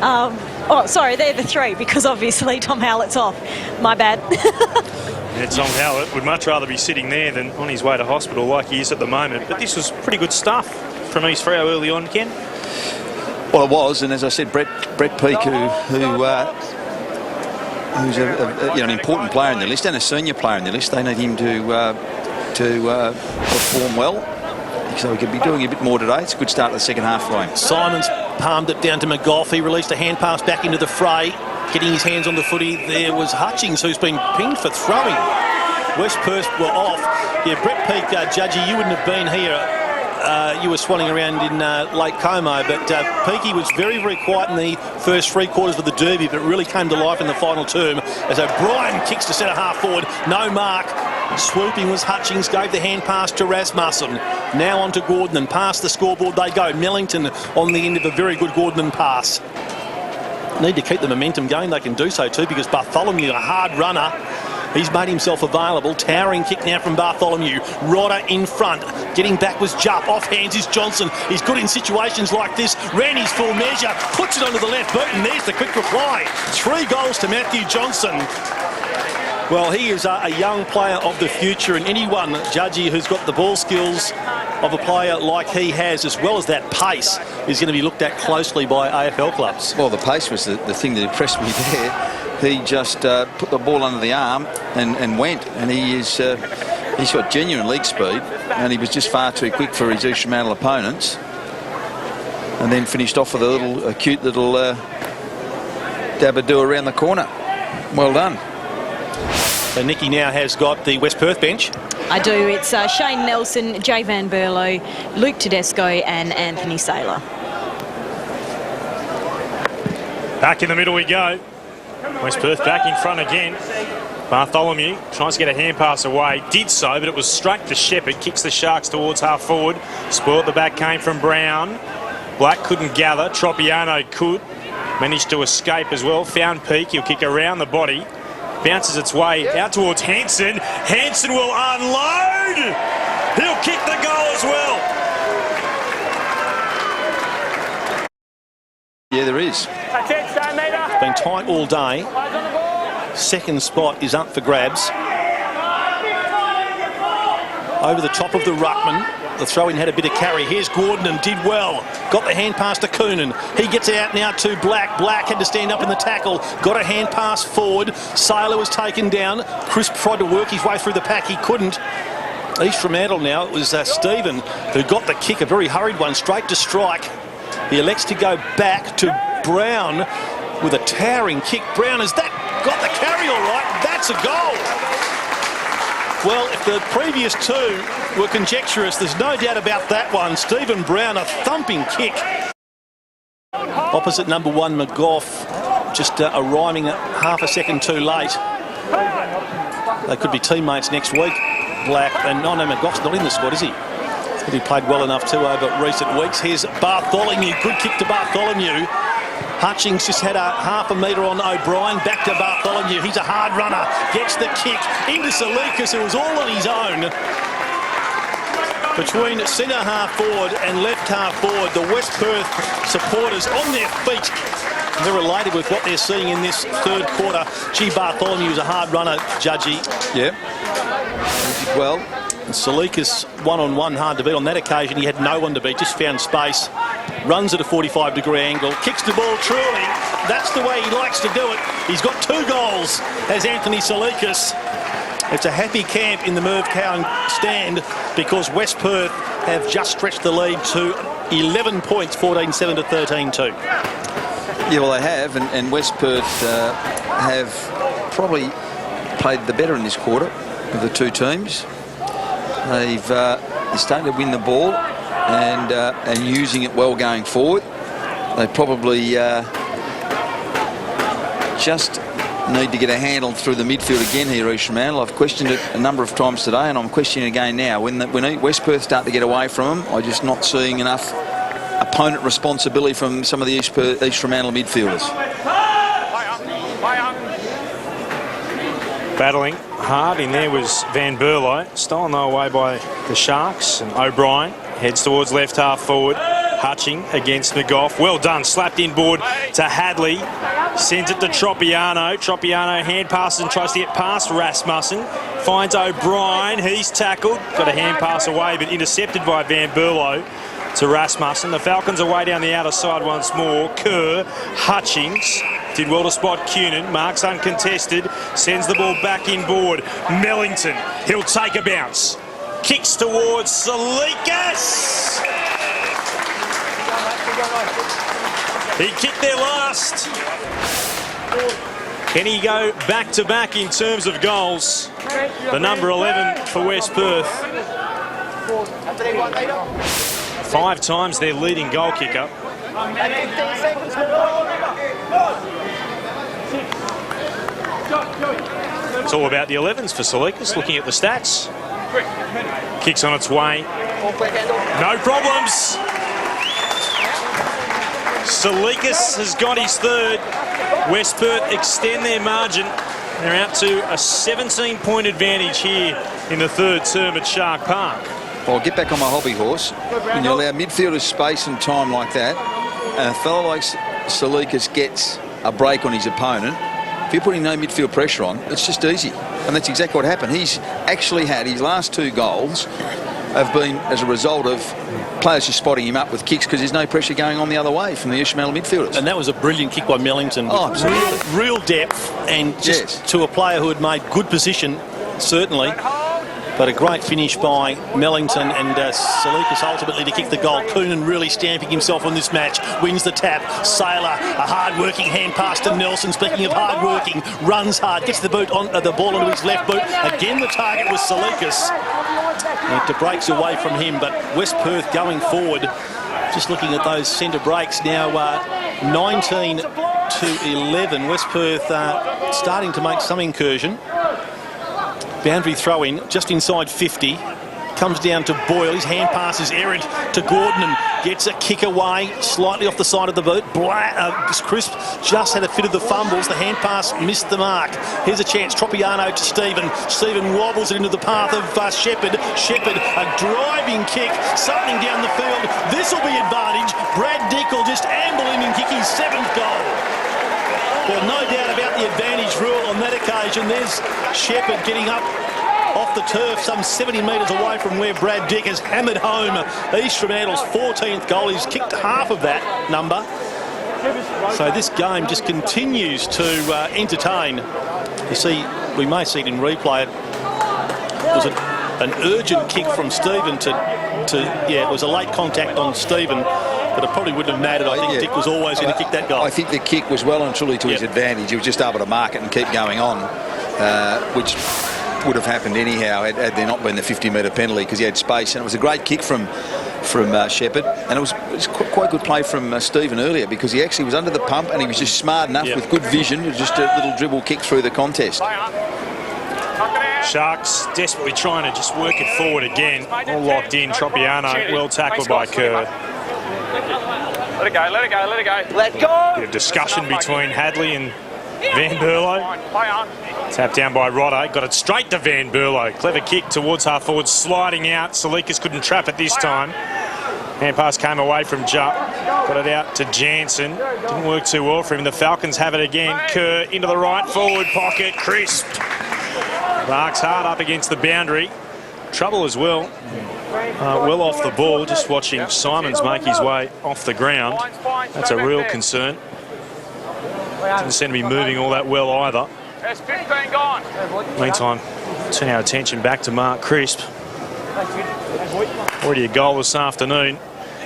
[SPEAKER 4] Oh, sorry, they're the 3 because obviously Tom Howlett's off. My bad.
[SPEAKER 1] Yeah, Tom Howlett would much rather be sitting there than on his way to hospital like he is at the moment. But this was pretty good stuff from EFrem early on, Ken.
[SPEAKER 5] Well, it was, and as I said, Brett Peake, who's an important player in the list and a senior player in the list. They need him to perform well, so he could be doing a bit more today. It's a good start to the second half for him.
[SPEAKER 2] Simons palmed it down to McGough. He released a hand pass back into the fray, getting his hands on the footy. There was Hutchings, who's been pinged for throwing. West Perth were off. Yeah, Brett Peake, Judgy, you wouldn't have been here. You were swanning around in Lake Como, but Peaky was very, very quiet in the first 3 quarters of the derby, but it really came to life in the final term as O'Brien kicks to centre half forward. No mark. Swooping was Hutchings, gave the hand pass to Rasmussen. Now on to Gordon, and past the scoreboard they go. Millington on the end of a very good Gordon pass. Need to keep the momentum going. They can do so too, because Bartholomew, a hard runner, He's made himself available. Towering kick now from Bartholomew. Rodder in front. Getting back was Jupp. Off hands is Johnson. He's good in situations like this. Ran his full measure. Puts it onto the left boot, and there's the quick reply. 3 goals to Matthew Johnson. Well, he is a young player of the future, and anyone, Judgy, who's got the ball skills of a player like he has, as well as that pace, is going to be looked at closely by AFL clubs.
[SPEAKER 5] Well, the pace was the thing that impressed me there. He just put the ball under the arm and went, and he's got genuine leg speed, and he was just far too quick for his East Fremantle opponents, and then finished off with a cute little dabadoo around the corner. Well done.
[SPEAKER 2] So Nicky now has got the West Perth bench.
[SPEAKER 4] I do. It's Shane Nelson, Jay Van Berlo, Luke Tedesco and Anthony Saylor.
[SPEAKER 1] Back in the middle we go. West Perth back in front again. Bartholomew tries to get a hand pass away. Did so, but it was straight to Shepherd. Kicks the Sharks towards half forward. Spoilt the back came from Brown. Black couldn't gather. Tropiano could. Managed to escape as well. Found Peak. He'll kick around the body. Bounces its way out towards Hanson. Hanson will unload. He'll kick the goal as well.
[SPEAKER 5] Yeah, there is.
[SPEAKER 7] That's it, stand meter.
[SPEAKER 2] It's been tight all day.
[SPEAKER 7] Eyes on the ball.
[SPEAKER 2] Second spot is up for grabs. Over the top of the ruckman. The throw-in had a bit of carry. Here's Gordon and did well. Got the hand pass to Coonan. He gets out now to Black. Black had to stand up in the tackle. Got a hand pass forward. Saylor was taken down. Crisp tried to work his way through the pack. He couldn't. East Fremantle now. It was Stephen who got the kick, a very hurried one, straight to strike. He elects to go back to Brown with a towering kick. Brown, has that got the carry all right? That's a goal. Well, if the previous two were conjecturous, there's no doubt about that one. Stephen Brown, a thumping kick. Opposite number 1, McGough, just arriving half a second too late. They could be teammates next week. Black, and no, McGough's not in the squad, is he? But he played well enough too over recent weeks. Here's Bartholomew, good kick to Bartholomew. Hutchings just had a half a metre on O'Brien, back to Bartholomew. He's a hard runner, gets the kick into Salikas, who was all on his own. Between centre half forward and left half forward, the West Perth supporters on their feet. They're elated with what they're seeing in this third quarter. Gee, Bartholomew was a hard runner, Judgy.
[SPEAKER 5] Yeah. He did well.
[SPEAKER 2] And Salikas one-on-one, hard to beat. On that occasion, he had no one to beat, just found space. Runs at a 45-degree angle, kicks the ball truly. That's the way he likes to do it. He's got 2 goals as Anthony Salikas. It's a happy camp in the Merv Cowan stand because West Perth have just stretched the lead to 11 points, 14-7 to 13-2.
[SPEAKER 5] Yeah, well, they have, and West Perth have probably played the better in this quarter of the two teams. They're starting to win the ball and using it well going forward. They probably just need to get a handle through the midfield again here, East Fremantle. I've questioned it a number of times today, and I'm questioning it again now. When West Perth start to get away from them, I'm just not seeing enough opponent responsibility from some of the East Fremantle midfielders.
[SPEAKER 1] Battling hard in there was Van Berlo, stolen away by the Sharks, and O'Brien heads towards left half forward. Hutching against McGough. Well done. Slapped inboard to Hadley. Sends it to Tropiano. Tropiano hand passes and tries to get past Rasmussen. Finds O'Brien. He's tackled. Got a hand pass away, but intercepted by Van Berlo to Rasmussen. The Falcons are way down the outer side once more. Kerr, Hutchings. Did well to spot Coonan. Marks uncontested. Sends the ball back inboard. Mellington. He'll take a bounce. Kicks towards Salikas. He kicked there last. Can he go back-to-back in terms of goals? The number 11 for West Perth. 5 times their leading goal kicker. It's all about the 11s for Salikas, looking at the stats. Kicks on its way. No problems. Salikas has got his third. West Perth extend their margin They're out to a 17-point advantage here in the third term at Shark Park.
[SPEAKER 5] Well, I'll get back on my hobby horse. When you allow midfielders space and time like that, and a fellow like Salikas gets a break on his opponent, if you're putting no midfield pressure on, it's just easy. And that's exactly what happened. He's actually had his last 2 goals have been as a result of players just spotting him up with kicks because there's no pressure going on the other way from the Ishmael midfielders.
[SPEAKER 2] And that was a brilliant kick by Mellington. With real depth and just to a player who had made good position, certainly. But a great finish by Mellington, and Salikas ultimately to kick the goal. Coonan really stamping himself on this match. Wins the tap. Sailor, a hard-working hand pass to Nelson. Speaking of hard-working, runs hard, gets the the ball onto his left boot. Again, the target was Salikas. And it breaks away from him, but West Perth going forward. Just looking at those centre breaks now, 19 to 11. West Perth starting to make some incursion. Boundary throw in just inside 50. Comes down to Boyle. His hand pass is errant to Gordon and gets a kick away slightly off the side of the boot. Crisp just had a fit of the fumbles. The hand pass missed the mark. Here's a chance. Tropiano to Stephen. Stephen wobbles it into the path of Shepherd. Shepherd, a driving kick. Something down the field. This will be advantage. Brad Dick will just amble in and kick his 7th goal. Well, no doubt about the advantage rule on that occasion. There's Shepherd getting up off the turf some 70 metres away from where Brad Dick has hammered home East Fremantle's 14th goal. He's kicked half of that number. So this game just continues to entertain. You see, we may see it in replay. It was an urgent kick from Stephen it was a late contact on Stephen. But it probably wouldn't have mattered. I think Dick was always going to kick that goal.
[SPEAKER 5] I think the kick was well and truly to his advantage. He was just able to mark it and keep going on, which would have happened anyhow had there not been the 50-metre penalty because he had space. And it was a great kick from Shepherd. And it was quite good play from Stephen earlier because he actually was under the pump and he was just smart enough with good vision. It was just a little dribble kick through the contest.
[SPEAKER 1] Sharks desperately trying to just work it forward again. All locked in. Tropiano well tackled by Kerr.
[SPEAKER 7] Let it go, let it go, let it go.
[SPEAKER 6] Let go!
[SPEAKER 1] Bit of discussion between Hadley and Van Berlo. Tapped down by Roddo. Got it straight to Van Berlo. Clever kick towards half forward, sliding out. Salikas couldn't trap it this time. Hand pass came away from Jupp. Got it out to Jansen. Didn't work too well for him. The Falcons have it again. Kerr into the right forward pocket. Crisp. Barks hard up against the boundary. Trouble as well. Well off the ball, just watching Simons make his way off the ground. That's a real concern. Doesn't seem to be moving all that well either. Meantime, turn our attention back to Mark Crisp. Already a goal this afternoon.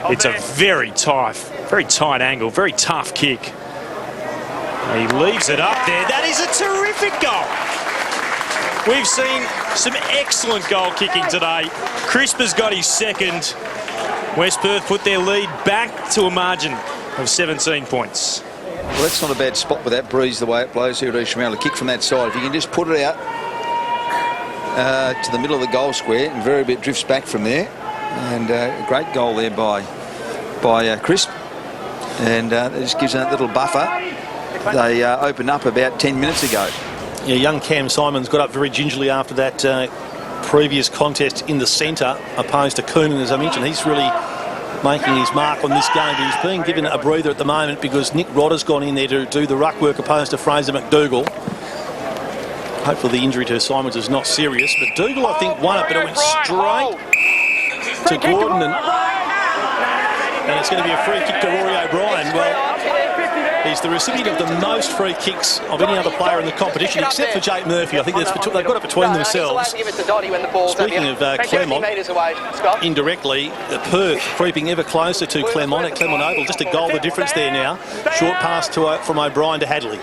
[SPEAKER 1] It's a very tight angle, very tough kick. He leaves it up there. That is a terrific goal. We've seen some excellent goal kicking today. Crisp has got his 2nd. West Perth put their lead back to a margin of 17 points.
[SPEAKER 5] Well, that's not a bad spot with that breeze, the way it blows here at East Fremantle. A kick from that side. If you can just put it out to the middle of the goal square, invariably it drifts back from there. And a great goal there by Crisp. And it just gives them that little buffer. They opened up about 10 minutes ago.
[SPEAKER 2] Yeah, young Cam Simons got up very gingerly after that previous contest in the centre, opposed to Coonan, as I mentioned. He's really making his mark on this game, but he's being given a breather at the moment because Nick Rodder's gone in there to do the ruck work opposed to Fraser McDougall. Hopefully the injury to Simons is not serious, but Dougal, I think, won it, but it went straight to Gordon, and it's going to be a free kick to Rory O'Brien. Well, he's the recipient of the most free kicks of any other player in the competition, except for Jake Murphy. I think they've got it between themselves. Speaking of Claremont, indirectly, Perth creeping ever closer to Claremont at Claremont Oval. Just a goal the difference there now. Short pass from O'Brien to Hadley.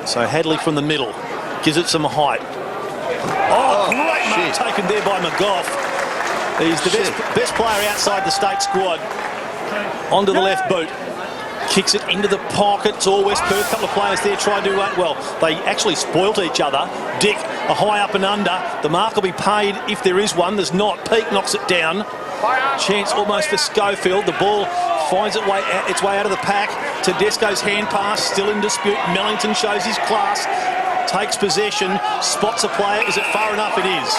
[SPEAKER 2] So Hadley from the middle gives it some height. Oh, great mark taken there by McGough. He's the best player outside the state squad. Onto the left boot. Kicks it into the pocket. It's all West Perth. A couple of players there try to do it. Well, they actually spoilt each other. Dick, a high up and under. The mark will be paid if there is one. There's not. Peake knocks it down. chance almost for Schofield. The ball finds its way out of the pack. Tedesco's hand pass still in dispute. Mellington shows his class, takes possession, spots a player. Is it far enough? It is.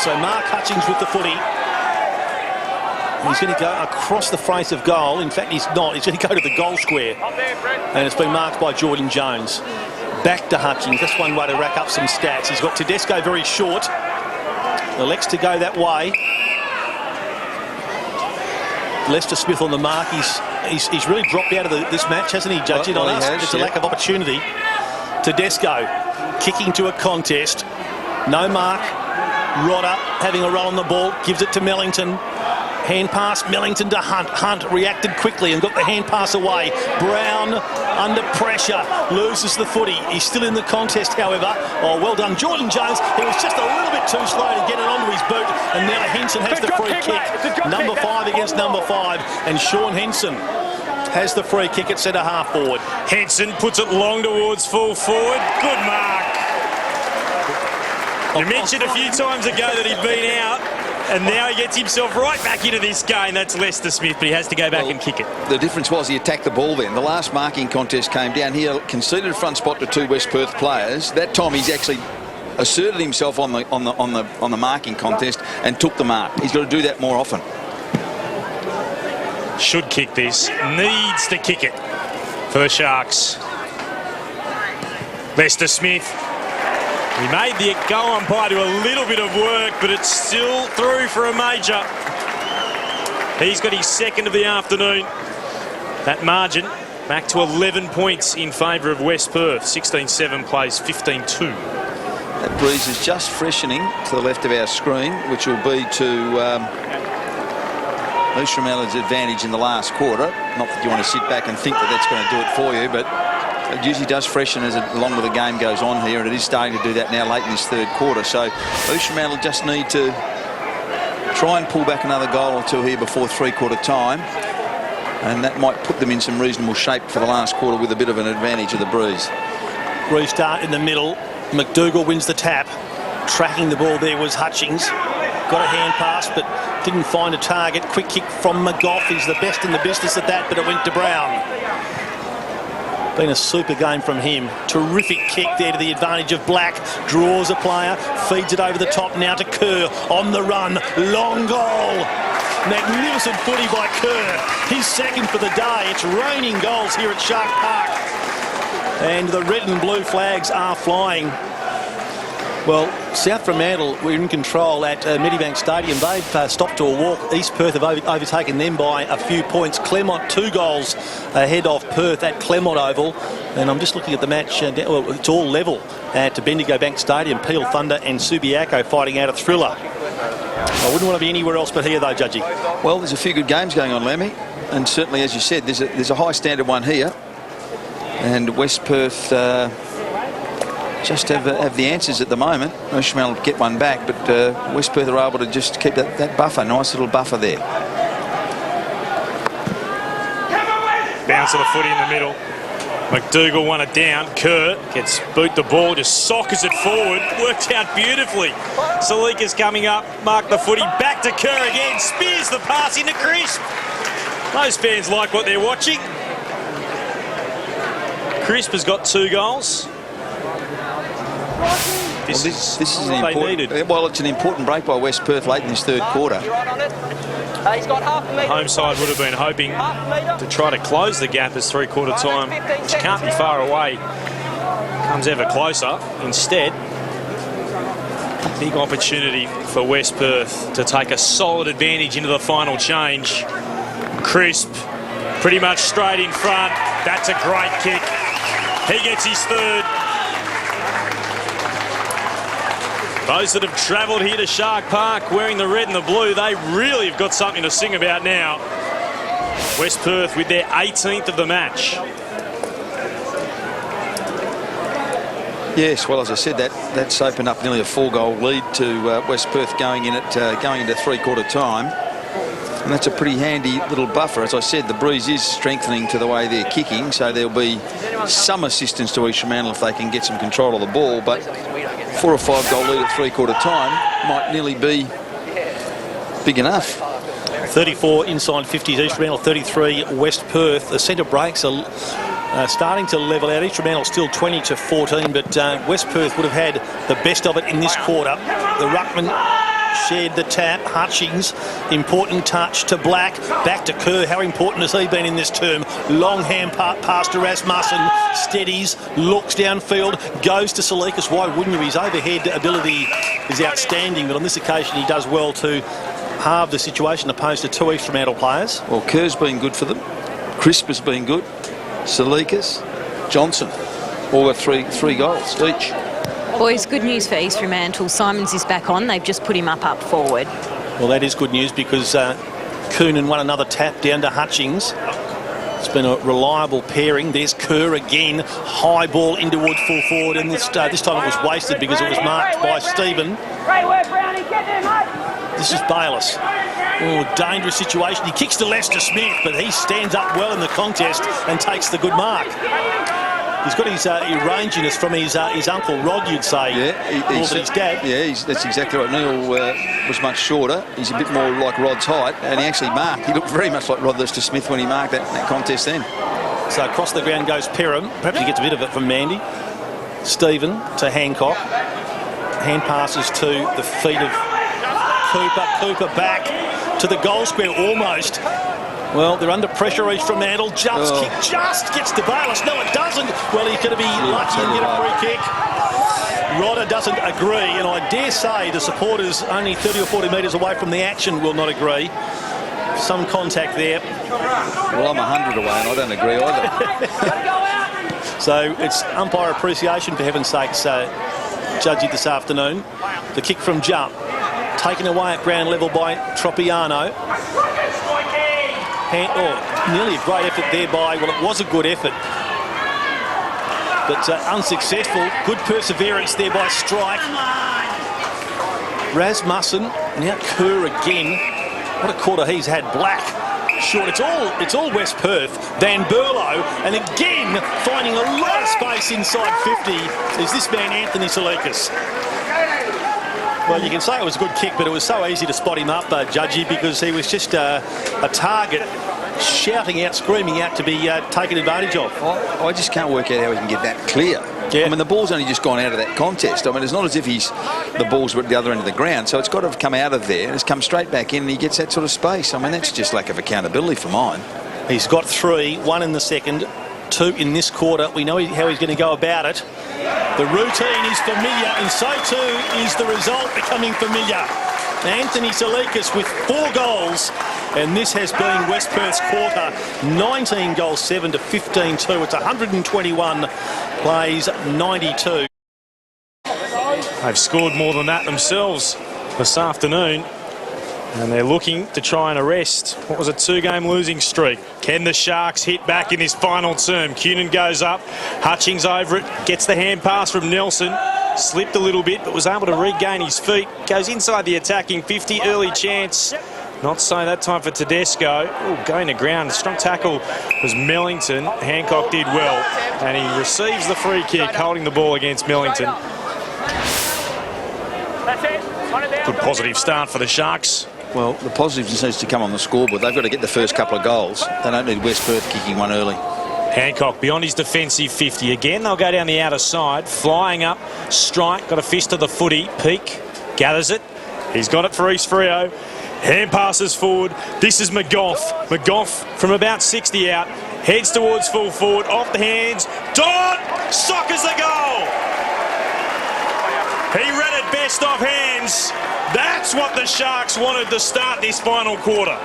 [SPEAKER 2] So Mark Hutchings with the footy. He's going to go across the face of goal. In fact, he's not. He's going to go to the goal square. And it's been marked by Jordan Jones. Back to Hutchings. That's one way to rack up some stats. He's got Tedesco very short. Elects to go that way. Lester Smith on the mark. He's really dropped out of this match, hasn't he, Judge?
[SPEAKER 5] Well, he
[SPEAKER 2] us.
[SPEAKER 5] has,
[SPEAKER 2] It's a lack of opportunity. Tedesco kicking to a contest. No mark. Rodder having a roll on the ball. Gives it to Mellington. Hand pass, Mellington to Hunt. Hunt reacted quickly and got the hand pass away. Brown under pressure, loses the footy. He's still in the contest, however. Oh, well done, Jordan Jones. He was just a little bit too slow to get it onto his boot. And now Henson has the free kick. Number 5 against number 5. And Sean Henson has the free kick at centre half forward.
[SPEAKER 1] Henson puts it long towards full forward. Good mark. You mentioned a few times ago that he'd been out. And now he gets himself right back into this game. That's Lester Smith, but he has to go back and kick it.
[SPEAKER 5] The difference was he attacked the ball then. The last marking contest came down. He conceded a front spot to 2 West Perth players. That time he's actually asserted himself on the marking contest and took the mark. He's got to do that more often.
[SPEAKER 1] Should kick this. Needs to kick it for the Sharks. Lester Smith. He made the goal umpire do a little bit of work, but it's still through for a major. He's got his second of the afternoon. That margin back to 11 points in favour of West Perth. 16-7 plays 15-2.
[SPEAKER 5] That breeze is just freshening to the left of our screen, which will be to EFrem's advantage in the last quarter. Not that you want to sit back and think that that's going to do it for you, but it usually does freshen as along with the game goes on here, and it is starting to do that now late in this third quarter. So EFrem will just need to try and pull back another goal or two here before three-quarter time, and that might put them in some reasonable shape for the last quarter with a bit of an advantage of the breeze.
[SPEAKER 2] Restart in the middle. McDougall wins the tap. Tracking the ball there was Hutchings. Got a hand pass, but didn't find a target. Quick kick from McGough. He's the best in the business at that, but it went to Brown. Been a super game from him. Terrific kick there to the advantage of Black. Draws a player, feeds it over the top now to Kerr. On the run, long goal. Magnificent footy by Kerr. His second for the day. It's raining goals here at Shark Park. And the red and blue flags are flying. Well, South Fremantle were in control at Medibank Stadium. They've stopped to a walk. East Perth have overtaken them by a few points. Claremont 2 goals ahead of Perth at Claremont Oval. And I'm just looking at the match. Well, it's all level at Bendigo Bank Stadium. Peel Thunder and Subiaco fighting out a thriller. I wouldn't want to be anywhere else but here, though, Judgy.
[SPEAKER 5] Well, there's a few good games going on, Lemmy. And certainly, as you said, there's a high standard one here. And West Perth just have the answers at the moment. EFrem will get one back, but West Perth are able to just keep that buffer, nice little buffer there.
[SPEAKER 1] Bounce of the footy in the middle. McDougall won it down. Kerr gets boot the ball, just sockers it forward. Worked out beautifully. Salika's coming up, mark the footy, back to Kerr again. Spears the pass into Crisp. Those fans like what they're watching.
[SPEAKER 5] Crisp has got 2 goals. This is an important. Well, it's an important break by West Perth late in this third quarter.
[SPEAKER 6] He's got half a metre.
[SPEAKER 1] Home side would have been hoping to try to close the gap as three-quarter time, which can't be far away. Comes ever closer. Instead, big opportunity for West Perth to take a solid advantage into the final change. Crisp, pretty much straight in front. That's a great kick. He gets his third. Those that have travelled here to Shark Park wearing the red and the blue, they really have got something to sing about now. West Perth with their 18th of the match.
[SPEAKER 5] Yes, well, as I said, that's opened up nearly a 4-goal lead to West Perth going into three-quarter time. And that's a pretty handy little buffer. As I said, the breeze is strengthening to the way they're kicking, so there'll be some assistance to EFrem if they can get some control of the ball. But 4 or 5 goal lead at three-quarter time might nearly be big enough.
[SPEAKER 2] 34 inside 50s East Fremantle, 33 West Perth. The centre breaks are starting to level out. East Fremantle still 20-14, but West Perth would have had the best of it in this quarter. The ruckman shared the tap. Hutchings, important touch to Black. Back to Kerr. How important has he been in this term? Long hand pass to Rasmussen. Steadies, looks downfield, goes to Salikas. Why wouldn't you? His overhead ability is outstanding, but on this occasion he does well to halve the situation opposed to two East Fremantle players.
[SPEAKER 5] Well, Kerr's been good for them. Crisp has been good. Salikas, Johnson, all got three goals each.
[SPEAKER 4] Boys, good news for East Fremantle. Simons is back on. They've just put him up forward.
[SPEAKER 2] Well, that is good news because Coonan won another tap down to Hutchings. It's been a reliable pairing. There's Kerr again. High ball in towards full forward, and this time it was wasted because it was marked by Stephen. This is Bayliss. Oh, dangerous situation. He kicks to Lester Smith, but he stands up well in the contest and takes the good mark. He's got his ranginess from his uncle Rod, you'd say, more than his dad.
[SPEAKER 5] Yeah, that's exactly right. Neil was much shorter. He's a bit more like Rod's height, and he actually marked. He looked very much like Rod Lester Smith when he marked that contest then.
[SPEAKER 2] So across the ground goes Perham. Perhaps he gets a bit of it from Mandy. Stephen to Hancock. Hand passes to the feet of Cooper. Cooper back to the goal square almost. Well, they're under pressure. East Fremantle. Jumps kick just gets to Bayliss. No, it doesn't. Well, he's going to be lucky and get a free kick. Rodder doesn't agree, and I dare say the supporters only 30 or 40 metres away from the action will not agree. Some contact there.
[SPEAKER 5] Well, I'm 100 away and I don't agree either.
[SPEAKER 2] So it's umpire appreciation, for heaven's sakes, judgy this afternoon. The kick from jump, taken away at ground level by Tropiano. Nearly a great effort there by, well, it was a good effort, but unsuccessful. Good perseverance there by Strike. Rasmussen, now Kerr again. What a quarter he's had. Black, short. It's all West Perth. Van Berlo, and again finding a lot of space inside 50 is this man Anthony Salikas. Well, you can say it was a good kick, but it was so easy to spot him up, Judgy, because he was just a target, shouting out, screaming out to be taken advantage of.
[SPEAKER 5] I just can't work out how he can get that clear.
[SPEAKER 2] Yeah.
[SPEAKER 5] I mean, the ball's only just gone out of that contest. I mean, it's not as if the balls were at the other end of the ground, so it's got to have come out of there and it's come straight back in and he gets that sort of space. I mean, that's just lack of accountability for mine.
[SPEAKER 2] He's got 3, 1 in the second, 2 in this quarter. We know how he's going to go about it. The routine is familiar, and so too is the result becoming familiar. Anthony Salikas with 4 goals, and this has been West Perth's quarter. 19 goals, 7 to 15-2. It's 121 plays, 92.
[SPEAKER 1] They've scored more than that themselves this afternoon, and they're looking to try and arrest what was a 2-game losing streak. Can the Sharks hit back in this final term? Coonan goes up, Hutchings over it, gets the hand pass from Nelson, slipped a little bit but was able to regain his feet, goes inside the attacking 50, early chance. Not so that time for Tedesco. Ooh, going to ground. Strong tackle was Millington. Hancock did well, and he receives the free kick, holding the ball against Millington. Good positive start for the Sharks.
[SPEAKER 5] Well, the positive just needs to come on the scoreboard. They've got to get the first couple of goals. They don't need West Perth kicking one early.
[SPEAKER 1] Hancock beyond his defensive 50 again. They'll go down the outer side, flying up. Strike, got a fist to the footy. Peak gathers it. He's got it for East Freo. Hand passes forward. This is McGough. McGough from about 60 out, heads towards full forward, off the hands. Dodd sockers the goal. He read it best off hands. That's what the Sharks wanted to start this final quarter.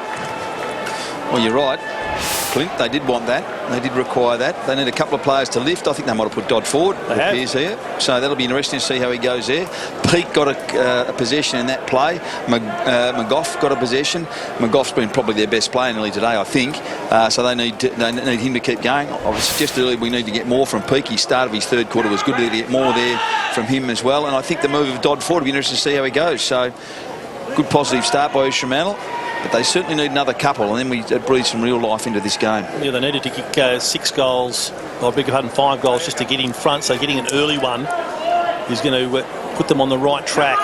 [SPEAKER 5] Well, you're right, Clint. They did want that. They did require that. They need a couple of players to lift. I think they might have put Dodd forward. It appears here. So that'll be interesting to see how he goes there. Peake got a possession in that play. McGough got a possession. McGough's been probably their best player nearly today, I think. So they need him to keep going. I was suggested earlier we need to get more from Peake. His start of his third quarter was good to get more there from him as well. And I think the move of Dodd forward will be interesting to see how he goes. So good positive start by East Fremantle. But they certainly need another couple, and then it breathes some real life into this game.
[SPEAKER 2] Yeah, they needed to kick 6 goals, or beg your pardon, 5 goals just to get in front, so getting an early one is going to put them on the right track.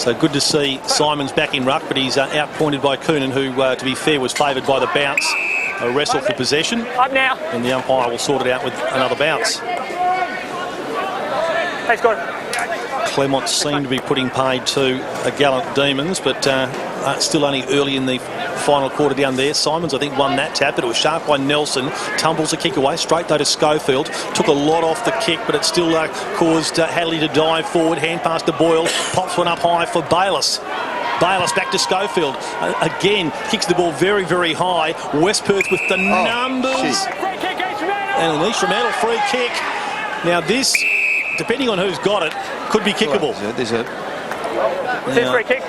[SPEAKER 2] So good to see Simons back in ruck, but he's outpointed by Coonan, who, to be fair, was favoured by the bounce. A wrestle for possession.
[SPEAKER 7] Up now.
[SPEAKER 2] And the umpire will sort it out with another bounce.
[SPEAKER 7] Thanks, Gordon.
[SPEAKER 2] Clermont seem to be putting paid to a gallant Demons, but still only early in the final quarter down there. Simons, I think, won that tap, but it was sharp by Nelson. Tumbles a kick away, straight though to Schofield. Took a lot off the kick, but it still caused Hadley to dive forward. Hand pass to Boyle. Pops one up high for Bayliss. Bayliss back to Schofield. Again, kicks the ball very, very high. WPerth with the numbers. And an EFrem free kick. Now this, depending on who's got it, could be kickable.
[SPEAKER 5] There's a
[SPEAKER 7] free kick.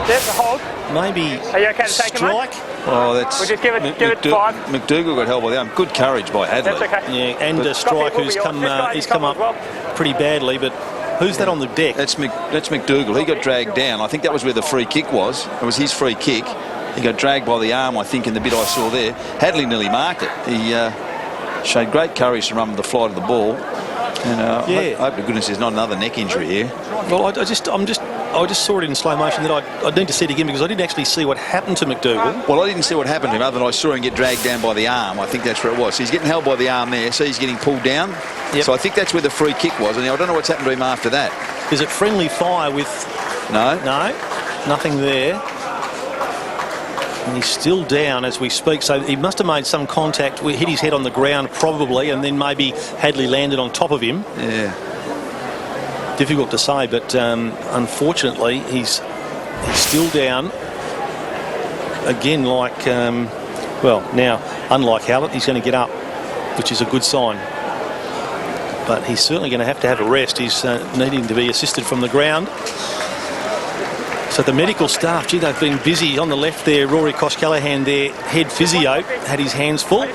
[SPEAKER 7] There's a hold.
[SPEAKER 2] Maybe
[SPEAKER 7] Are you okay to take him, mate?
[SPEAKER 2] strike.
[SPEAKER 5] Oh, that's.
[SPEAKER 7] We'll just give it 5.
[SPEAKER 5] McDougall got held by the arm. Good courage by Hadley.
[SPEAKER 7] That's okay.
[SPEAKER 2] Yeah, and a strike who's come up pretty badly, but who's that on the deck?
[SPEAKER 5] That's McDougall. He got dragged down. I think that was where the free kick was. It was his free kick. He got dragged by the arm, I think, in the bit I saw there. Hadley nearly marked it. He showed great courage to run with the flight of the ball. And I hope to goodness there's not another neck injury here.
[SPEAKER 2] Well, I just saw it in slow motion. That I need to see it again because I didn't actually see what happened to McDougall.
[SPEAKER 5] Well, I didn't see what happened to him other than I saw him get dragged down by the arm. I think that's where it was. So he's getting held by the arm there. So he's getting pulled down.
[SPEAKER 2] Yep.
[SPEAKER 5] So I think that's where the free kick was. And I don't know what's happened to him after that.
[SPEAKER 2] Is it friendly fire with...
[SPEAKER 5] No.
[SPEAKER 2] No, nothing there. And he's still down as we speak, so he must have made some contact. We hit his head on the ground probably, and then maybe Hadley landed on top of him.
[SPEAKER 5] Yeah.
[SPEAKER 2] Difficult to say, but unfortunately he's still down. Again, like, now, unlike Hallett, he's going to get up, which is a good sign. But he's certainly going to have a rest. He's needing to be assisted from the ground. So the medical staff, gee, they've been busy. On the left there, Rory Koch-Callahan, their head physio, had his hands full.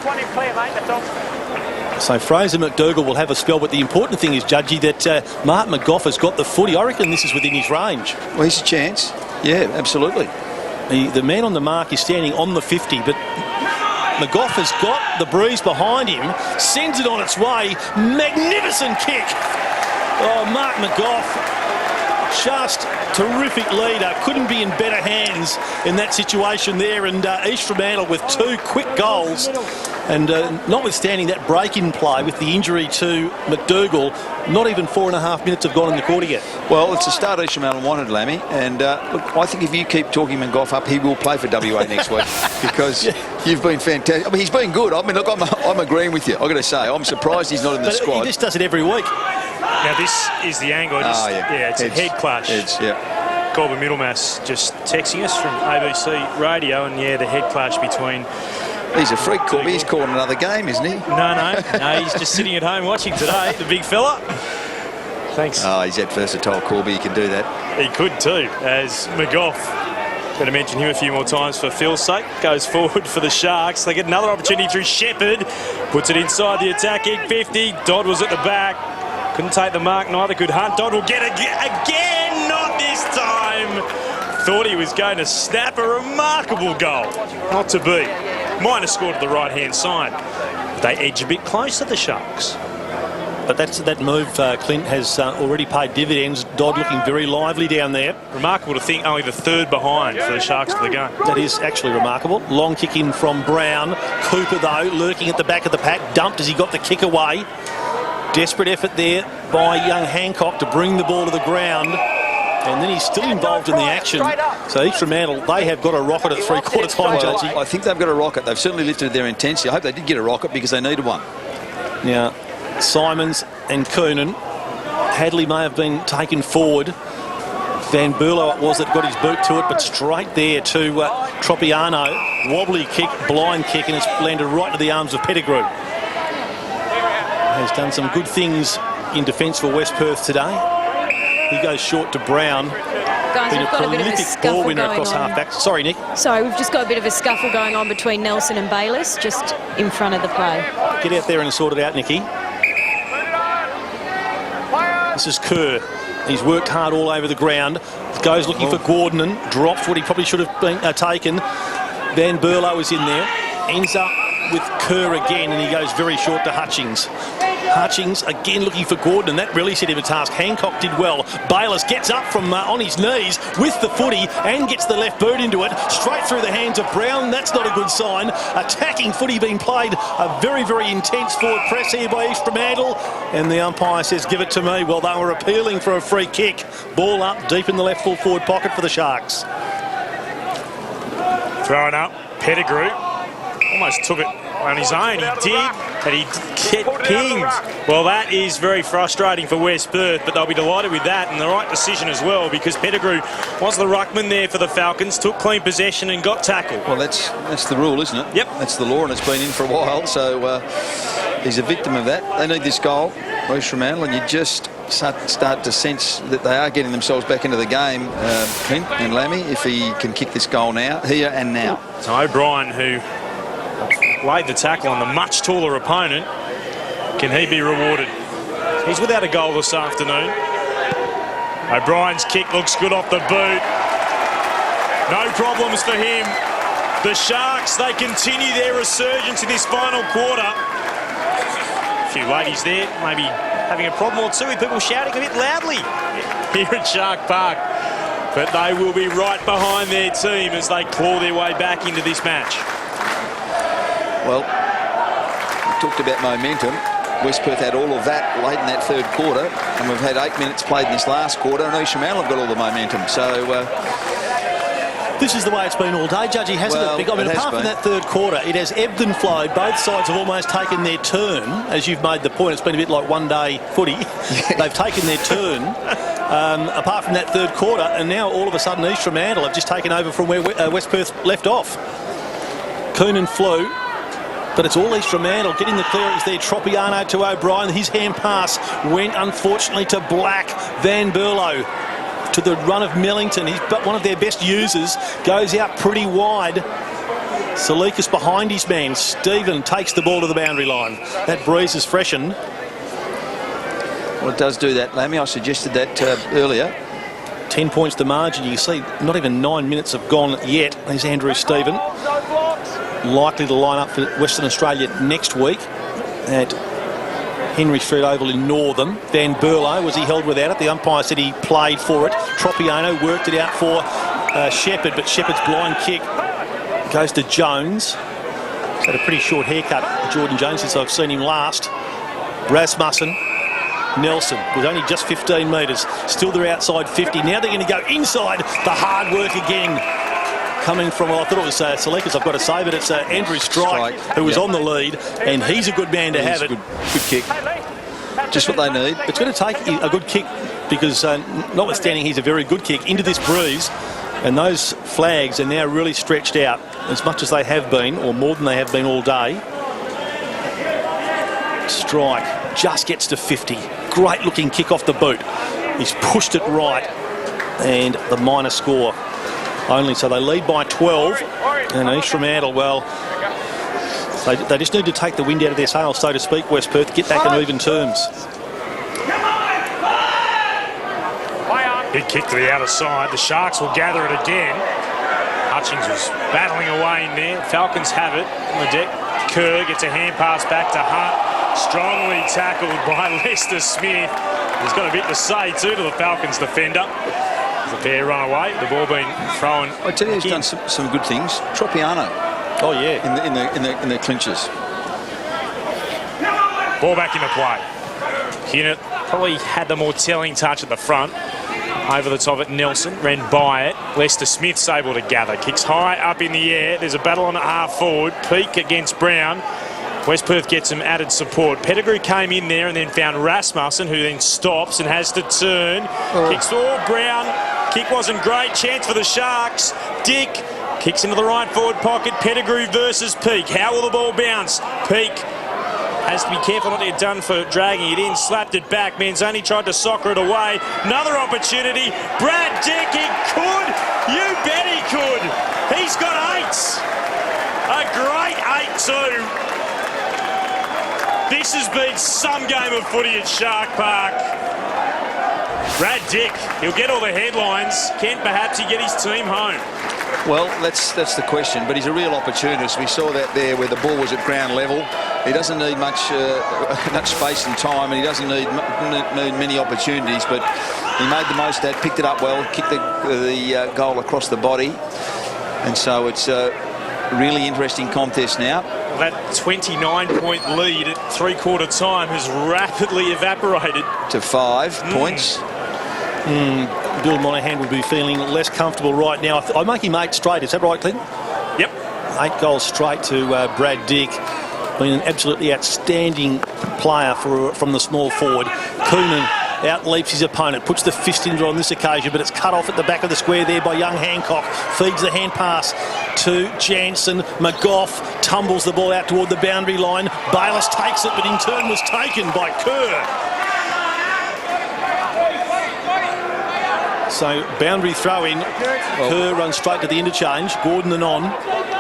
[SPEAKER 2] So Fraser McDougall will have a spell, but the important thing is, Judgy, that Mark McGough has got the footy. I reckon this is within his range.
[SPEAKER 5] Well, he's a chance. Yeah, absolutely.
[SPEAKER 2] The man on the mark is standing on the 50, but McGough has got the breeze behind him, sends it on its way. Magnificent kick. Oh, Mark McGough. Just terrific leader. Couldn't be in better hands in that situation there. And EFrem with 2 quick goals. And notwithstanding that break-in play with the injury to McDougall, not even 4.5 minutes have gone in the quarter yet.
[SPEAKER 5] Well, it's the start EFrem wanted, Lammy. And look, I think if you keep talking McGough up, he will play for WA next week. Because you've been fantastic. I mean, he's been good. I mean, look, I'm agreeing with you. I've got to say, I'm surprised he's not in the squad.
[SPEAKER 2] He just does it every week.
[SPEAKER 1] Now this is the angle. It's a head clash. Corbin Middlemass just texting us from ABC Radio, and the head clash between...
[SPEAKER 5] He's a freak, Corby. He's calling another game, isn't he?
[SPEAKER 1] No, he's just sitting at home watching today, the big fella. Thanks.
[SPEAKER 5] Oh, he's that versatile, Corby. He can do that.
[SPEAKER 1] He could too, as McGough, going to mention him a few more times for Phil's sake, goes forward for the Sharks. They get another opportunity through Shepherd, puts it inside the attacking 50. Dodd was at the back. Couldn't take the mark, neither could Hunt. Dodd will get again, not this time. Thought he was going to snap a remarkable goal. Not to be. Might have scored to the right-hand side. They edge a bit closer, the Sharks.
[SPEAKER 2] But that move, Clint, has already paid dividends. Dodd looking very lively down there.
[SPEAKER 1] Remarkable to think only the 3rd behind for the Sharks for the game.
[SPEAKER 2] That is actually remarkable. Long kick in from Brown. Cooper, though, lurking at the back of the pack. Dumped as he got the kick away. Desperate effort there by young Hancock to bring the ball to the ground. And then he's still involved in the action. So EFrem, they have got a rocket at 3/4 time, Judgy.
[SPEAKER 5] I think they've got a rocket. They've certainly lifted their intensity. I hope they did get a rocket because they needed one.
[SPEAKER 2] Now, Simons and Coonan. Hadley may have been taken forward. Van Berlo it was that got his boot to it, but straight there to Tropiano. Wobbly kick, blind kick, and it's landed right into the arms of Pettigrew. Has done some good things in defence for WPerth today. He goes short to Brown.
[SPEAKER 4] Guys, we've got a bit of a scuffle going on.
[SPEAKER 2] Half-back. Sorry, Nick.
[SPEAKER 4] Sorry, we've just got a bit of a scuffle going on between Nelson and Bayliss, just in front of the play.
[SPEAKER 2] Get out there and sort it out, Nicky. This is Kerr. He's worked hard all over the ground. Goes looking for Gordon and drops what he probably should have been taken. Van Berlo is in there. Ends up with Kerr again, and he goes very short to Hutchings. Hutchings again looking for Gordon, and that really set him a task. Hancock did well. Bayliss gets up from on his knees with the footy and gets the left boot into it, straight through the hands of Brown. That's not a good sign. Attacking footy being played, a very, very intense forward press here by EFrem, and the umpire says, give it to me. Well, they were appealing for a free kick. Ball up deep in the left full forward pocket for the Sharks.
[SPEAKER 1] Throwing up, Pettigrew almost took it on his own. He did, but he get pinged. Well, that is very frustrating for West Perth, but they'll be delighted with that, and the right decision as well, because Pettigrew was the ruckman there for the Falcons, took clean possession and got tackled.
[SPEAKER 5] Well, that's the rule, isn't it?
[SPEAKER 1] Yep.
[SPEAKER 5] That's the law, and it's been in for a while, so he's a victim of that. They need this goal, EFrem, and you just start to sense that they are getting themselves back into the game, Clint and Lammy, if he can kick this goal now, here and now.
[SPEAKER 1] So O'Brien, who laid the tackle on the much taller opponent, can he be rewarded? He's without a goal this afternoon. O'Brien's kick looks good off the boot. No problems for him. The Sharks, they continue their resurgence in this final quarter. A few ladies there, maybe having a problem or two with people shouting a bit loudly here at Shark Park. But they will be right behind their team as they claw their way back into this match.
[SPEAKER 5] Well, we talked about momentum. West Perth had all of that late in that third quarter, and we've had 8 minutes played in this last quarter, and EFrem have got all the momentum. So
[SPEAKER 2] this is the way it's been all day, Judgy, hasn't it? I mean, apart from that third quarter, it has ebbed and flowed. Both sides have almost taken their turn. As you've made the point, it's been a bit like one-day footy. They've taken their turn, apart from that third quarter, and now all of a sudden EFrem have just taken over from where West Perth left off. Coonan flew, but it's all EFrem getting the clearance there. Tropiano to O'Brien. His hand pass went, unfortunately, to Black. Van Berlo to the run of Millington. He's one of their best users. Goes out pretty wide. Salikas behind his man. Stephen takes the ball to the boundary line. That breeze has freshened.
[SPEAKER 5] Well, it does do that, Lammy. I suggested that earlier.
[SPEAKER 2] 10 points to margin. You can see not even 9 minutes have gone yet. There's Andrew Stephen. Likely to line up for Western Australia next week at Henry Street Oval in Northern. Van Berlo, was he held without it? The umpire said he played for it. Tropiano worked it out for Shepherd, but Shepherd's blind kick goes to Jones. He's had a pretty short haircut, Jordan Jones, since I've seen him last. Rasmussen. Nelson with only just 15 metres. Still they're outside 50. Now they're going to go inside. The hard work again. Coming from, well, I thought it was Salikas, I've got to say, but it's Andrew Strike who was on the lead, and he's a good man to have it.
[SPEAKER 5] Good kick. Just what they need.
[SPEAKER 2] It's going to take a good kick because, notwithstanding he's a very good kick, into this breeze, and those flags are now really stretched out as much as they have been, or more than they have been all day. Strike just gets to 50. Great looking kick off the boot. He's pushed it right, and the minor score. Only, so they lead by 12, and EFrem, well, they just need to take the wind out of their sails, so to speak, West Perth, get back in even terms.
[SPEAKER 1] Big kick to the outer side. The Sharks will gather it again. Hutchings was battling away in there. Falcons have it on the deck. Kerr gets a hand pass back to Hunt. Strongly tackled by Lester Smith. He's got a bit to say too to the Falcons defender. The fair run away, the ball being thrown.
[SPEAKER 5] I tell you, he's done some good things. Tropiano.
[SPEAKER 2] Oh yeah.
[SPEAKER 5] In the clinches.
[SPEAKER 1] Ball back into play. Hewlett probably had the more telling touch at the front. Over the top at Nelson, ran by it. Lester Smith's able to gather. Kicks high up in the air. There's a battle on at half forward. Peak against Brown. West Perth gets some added support. Pettigrew came in there and then found Rasmussen, who then stops and has to turn. Kicks for Brown. Kick wasn't great. Chance for the Sharks. Dick kicks into the right forward pocket. Pettigrew versus Peak. How will the ball bounce? Peak has to be careful not to get done for dragging it in. Slapped it back. Manzoni tried to soccer it away. Another opportunity. Brad Dick, he could. You bet he could. He's got 8s. A great 8-2. This has been some game of footy at Shark Park. Brad Dick, he'll get all the headlines. Can perhaps he get his team home?
[SPEAKER 5] Well, that's the question, but he's a real opportunist. We saw that there where the ball was at ground level. He doesn't need much space and time, and he doesn't need many opportunities, but he made the most of that, picked it up well, kicked the goal across the body, and so it's a really interesting contest now.
[SPEAKER 1] That 29-point lead at three-quarter time has rapidly evaporated
[SPEAKER 5] to 5 points.
[SPEAKER 2] Bill Monahan would be feeling less comfortable right now. I make him 8 straight. Is that right, Clint?
[SPEAKER 1] Yep.
[SPEAKER 2] 8 goals straight to Brad Dick. Been an absolutely outstanding player from the small forward. Coonan out-leaps his opponent, puts the fist into on this occasion, but it's cut off at the back of the square there by young Hancock. Feeds the hand pass to Jansen. McGough tumbles the ball out toward the boundary line. Bayliss takes it, but in turn was taken by Kerr. So boundary throw in. Kerr runs straight to the interchange. Gordon and on.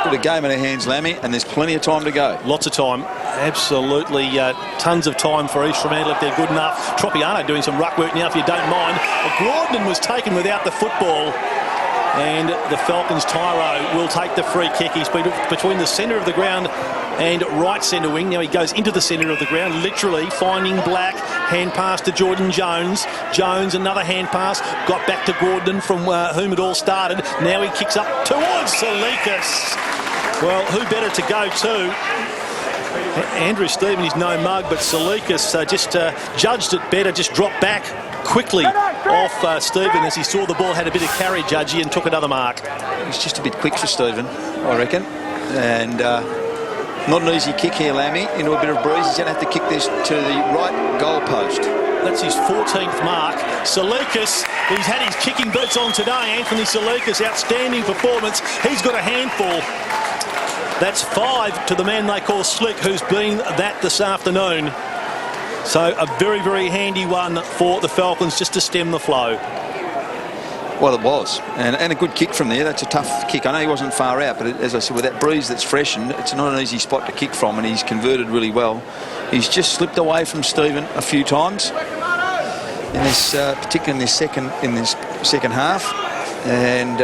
[SPEAKER 5] Got a game in our hands, Lammy, and there's plenty of time to go.
[SPEAKER 2] Lots of time. Absolutely tons of time for EFrem if they're good enough. Tropiano doing some ruck work now, if you don't mind. Gordon was taken without the football. And the Falcons' Tyro will take the free kick. He's been between the centre of the ground and right centre wing. Now he goes into the centre of the ground, literally finding Black. Hand pass to Jordan Jones. Jones, another hand pass. Got back to Gordon from whom it all started. Now he kicks up towards Salikas. Well, who better to go to? Andrew Stephen is no mug, but Salikas just judged it better, just dropped back quickly off Stephen as he saw the ball had a bit of carry, Judgy, and took another mark.
[SPEAKER 5] It's just a bit quick for Stephen, I reckon. And not an easy kick here, Lammy, into a bit of breeze. He's going to have to kick this to the right goal post.
[SPEAKER 2] That's his 14th mark. Salikas, he's had his kicking boots on today. Anthony Salikas, outstanding performance. He's got a handful. That's 5 to the man they call Slick, who's been that this afternoon. So a very, very handy one for the Falcons just to stem the flow.
[SPEAKER 5] Well, it was. And a good kick from there. That's a tough kick. I know he wasn't far out, but as I said, with that breeze that's freshened, it's not an easy spot to kick from, and he's converted really well. He's just slipped away from Stephen a few times, in this, particularly in this second half, and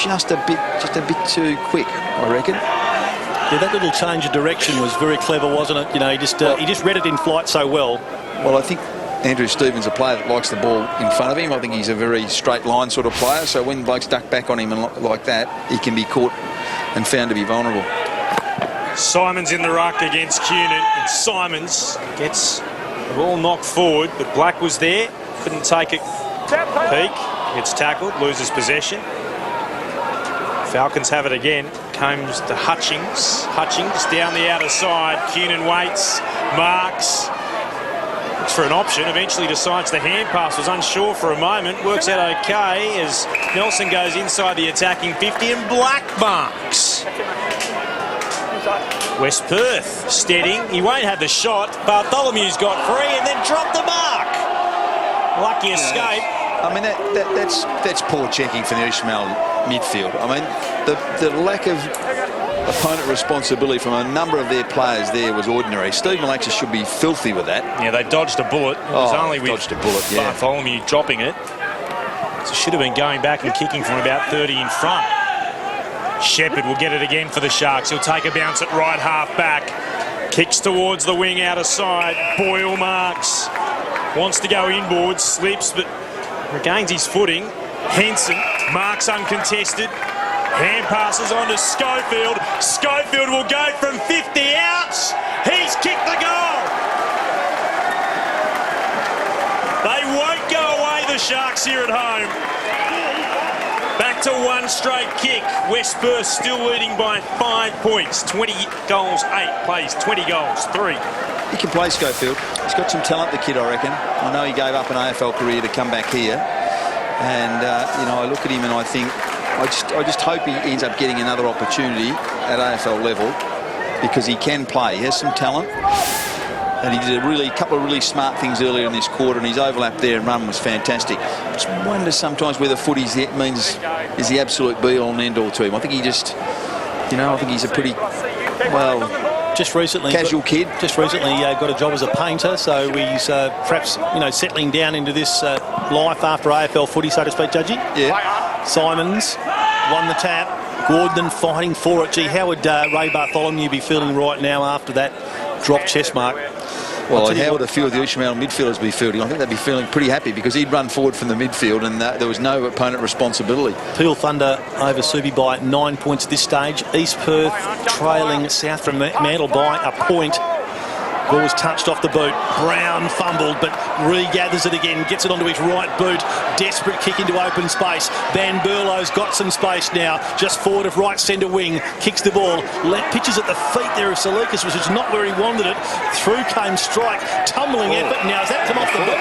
[SPEAKER 5] just a bit too quick, I reckon.
[SPEAKER 2] Yeah, that little change of direction was very clever, wasn't it? You know, he just read it in flight so well.
[SPEAKER 5] Well, I think Andrew Stephen's a player that likes the ball in front of him. I think he's a very straight line sort of player, so when Blake's ducked back on him and like that, he can be caught and found to be vulnerable.
[SPEAKER 1] Simons in the ruck against Coonan, and Simons gets the ball knocked forward, but Black was there, couldn't take a peek. Gets tackled, loses possession. Falcons have it again. Comes to Hutchings. Hutchings down the outer side. Coonan waits, marks, looks for an option. Eventually decides the hand pass was unsure for a moment. Works out okay as Nelson goes inside the attacking 50 and Black marks. WPerth steadying. He won't have the shot. Bartholomew's got free and then dropped the mark. Lucky escape.
[SPEAKER 5] I mean, that's poor checking for the EFrem midfield. I mean, the lack of opponent responsibility from a number of their players there was ordinary. Steve Malaxa should be filthy with that.
[SPEAKER 1] Yeah, they dodged a bullet. It was only with
[SPEAKER 5] dodged a bullet, yeah.
[SPEAKER 1] Bartholomew dropping it. So should have been going back and kicking from about 30 in front. Shepherd will get it again for the Sharks. He'll take a bounce at right half back. Kicks towards the wing outer side. Boyle marks. Wants to go inboard, slips, but regains his footing. Henson marks uncontested. Hand passes on to Schofield. Schofield will go from 50 out. He's kicked the goal. They won't go away, the Sharks here at home. Back to one straight kick. WPerth still leading by 5 points. 20 goals, 8 plays, 20 goals, 3.
[SPEAKER 5] He can play, Schofield. He's got some talent, the kid, I reckon. I know he gave up an AFL career to come back here. And, you know, I look at him and I think, I just hope he ends up getting another opportunity at AFL level because he can play. He has some talent. And he did a couple of really smart things earlier in this quarter, and his overlap there and run was fantastic. I just wonder sometimes whether footy is the absolute be-all and end-all to him. I think he just, you know, I think he's a pretty, well,
[SPEAKER 2] just recently
[SPEAKER 5] casual kid.
[SPEAKER 2] Just recently got a job as a painter, so he's perhaps, you know, settling down into this life after AFL footy, so to speak, Judgy.
[SPEAKER 5] Yeah.
[SPEAKER 2] Simons won the tap. Gordon fighting for it. Gee, how would Ray Bartholomew be feeling right now after that drop chest mark?
[SPEAKER 5] Well, how would a few of the Ishmael midfielders be feeling? I think they'd be feeling pretty happy because he'd run forward from the midfield and there was no opponent responsibility.
[SPEAKER 2] Peel Thunder over Subi by 9 points at this stage. East Perth trailing South Fremantle by a point. Ball was touched off the boot. Brown fumbled, but regathers it again. Gets it onto his right boot. Desperate kick into open space. Van Berlo's got some space now. Just forward of right centre wing. Kicks the ball. Pitches at the feet there of Salikas, which is not where he wanted it. Through came Strike. Tumbling effort. Now, has that come off the boot?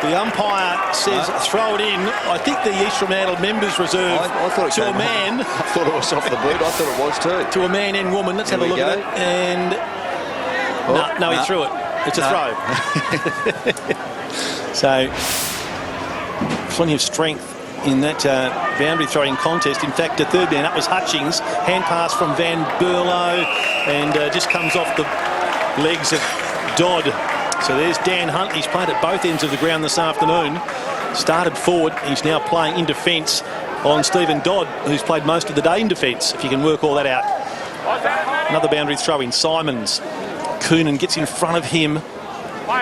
[SPEAKER 2] The umpire says throw it in. I think the East Fremantle members reserve
[SPEAKER 5] I thought it
[SPEAKER 2] to a man.
[SPEAKER 5] I thought it was off the boot. I thought it was too.
[SPEAKER 2] To a man and woman. Let's have a look at it. And... No, he threw it. It's a throw. So, plenty of strength in that boundary throwing contest. In fact, the third man up was Hutchings. Hand pass from Van Berlo and just comes off the legs of Dodd. So there's Dan Hunt. He's played at both ends of the ground this afternoon. Started forward. He's now playing in defence on Stephen Dodd, who's played most of the day in defence, if you can work all that out. Another boundary throw in. Simons. Coonan gets in front of him.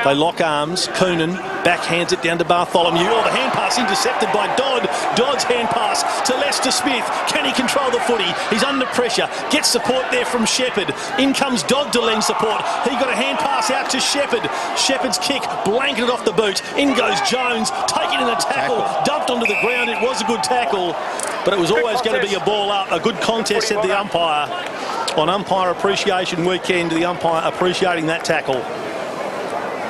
[SPEAKER 2] They lock arms. Coonan backhands it down to Bartholomew. Oh, the hand pass intercepted by Dodd. Dodd's hand pass to Lester Smith. Can he control the footy? He's under pressure. Gets support there from Shepherd. In comes Dodd to lend support. He got a hand pass out to Shepherd. Shepherd's kick blanketed off the boot. In goes Jones. Taken in a tackle. Dumped onto the ground. It was a good tackle, but it was always going to be a ball up. A good contest, said the umpire. On Umpire Appreciation Weekend, the umpire appreciating that tackle.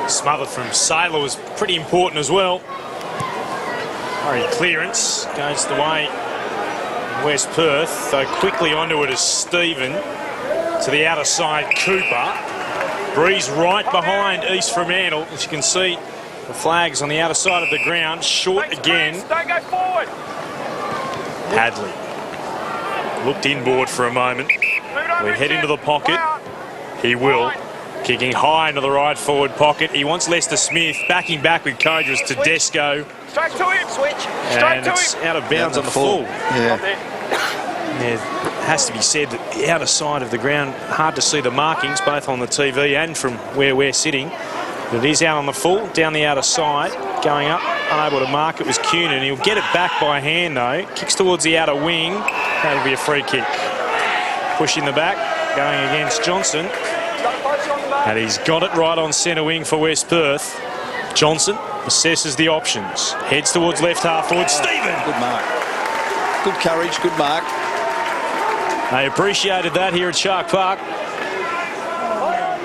[SPEAKER 1] Smothered from Saylor was pretty important as well. Hurry clearance goes the way of West Perth. So quickly onto it is Stephen. To the outer side, Cooper. Breeze right behind East Fremantle. As you can see, the flags on the outer side of the ground. Short again.
[SPEAKER 7] Don't go forward.
[SPEAKER 1] Hadley looked inboard for a moment. We head into the pocket. He will. Kicking high into the right forward pocket. He wants Lester Smith. Backing back with Codras to Desco.
[SPEAKER 7] Straight to him. Switch. Straight to
[SPEAKER 1] It's
[SPEAKER 7] him.
[SPEAKER 1] out of bounds on the full.
[SPEAKER 5] Yeah.
[SPEAKER 1] It has to be said that the outer side of the ground, hard to see the markings, both on the TV and from where we're sitting. But it is out on the full, down the outer side, going up, unable to mark. It was Coonan. He'll get it back by hand, though. Kicks towards the outer wing. That'll be a free kick. Push in the back, going against Johnson. And he's got it right on centre wing for West Perth. Johnson assesses the options. Heads towards left half forward. Stephen!
[SPEAKER 5] Good mark. Good courage, good mark.
[SPEAKER 1] They appreciated that here at Shark Park.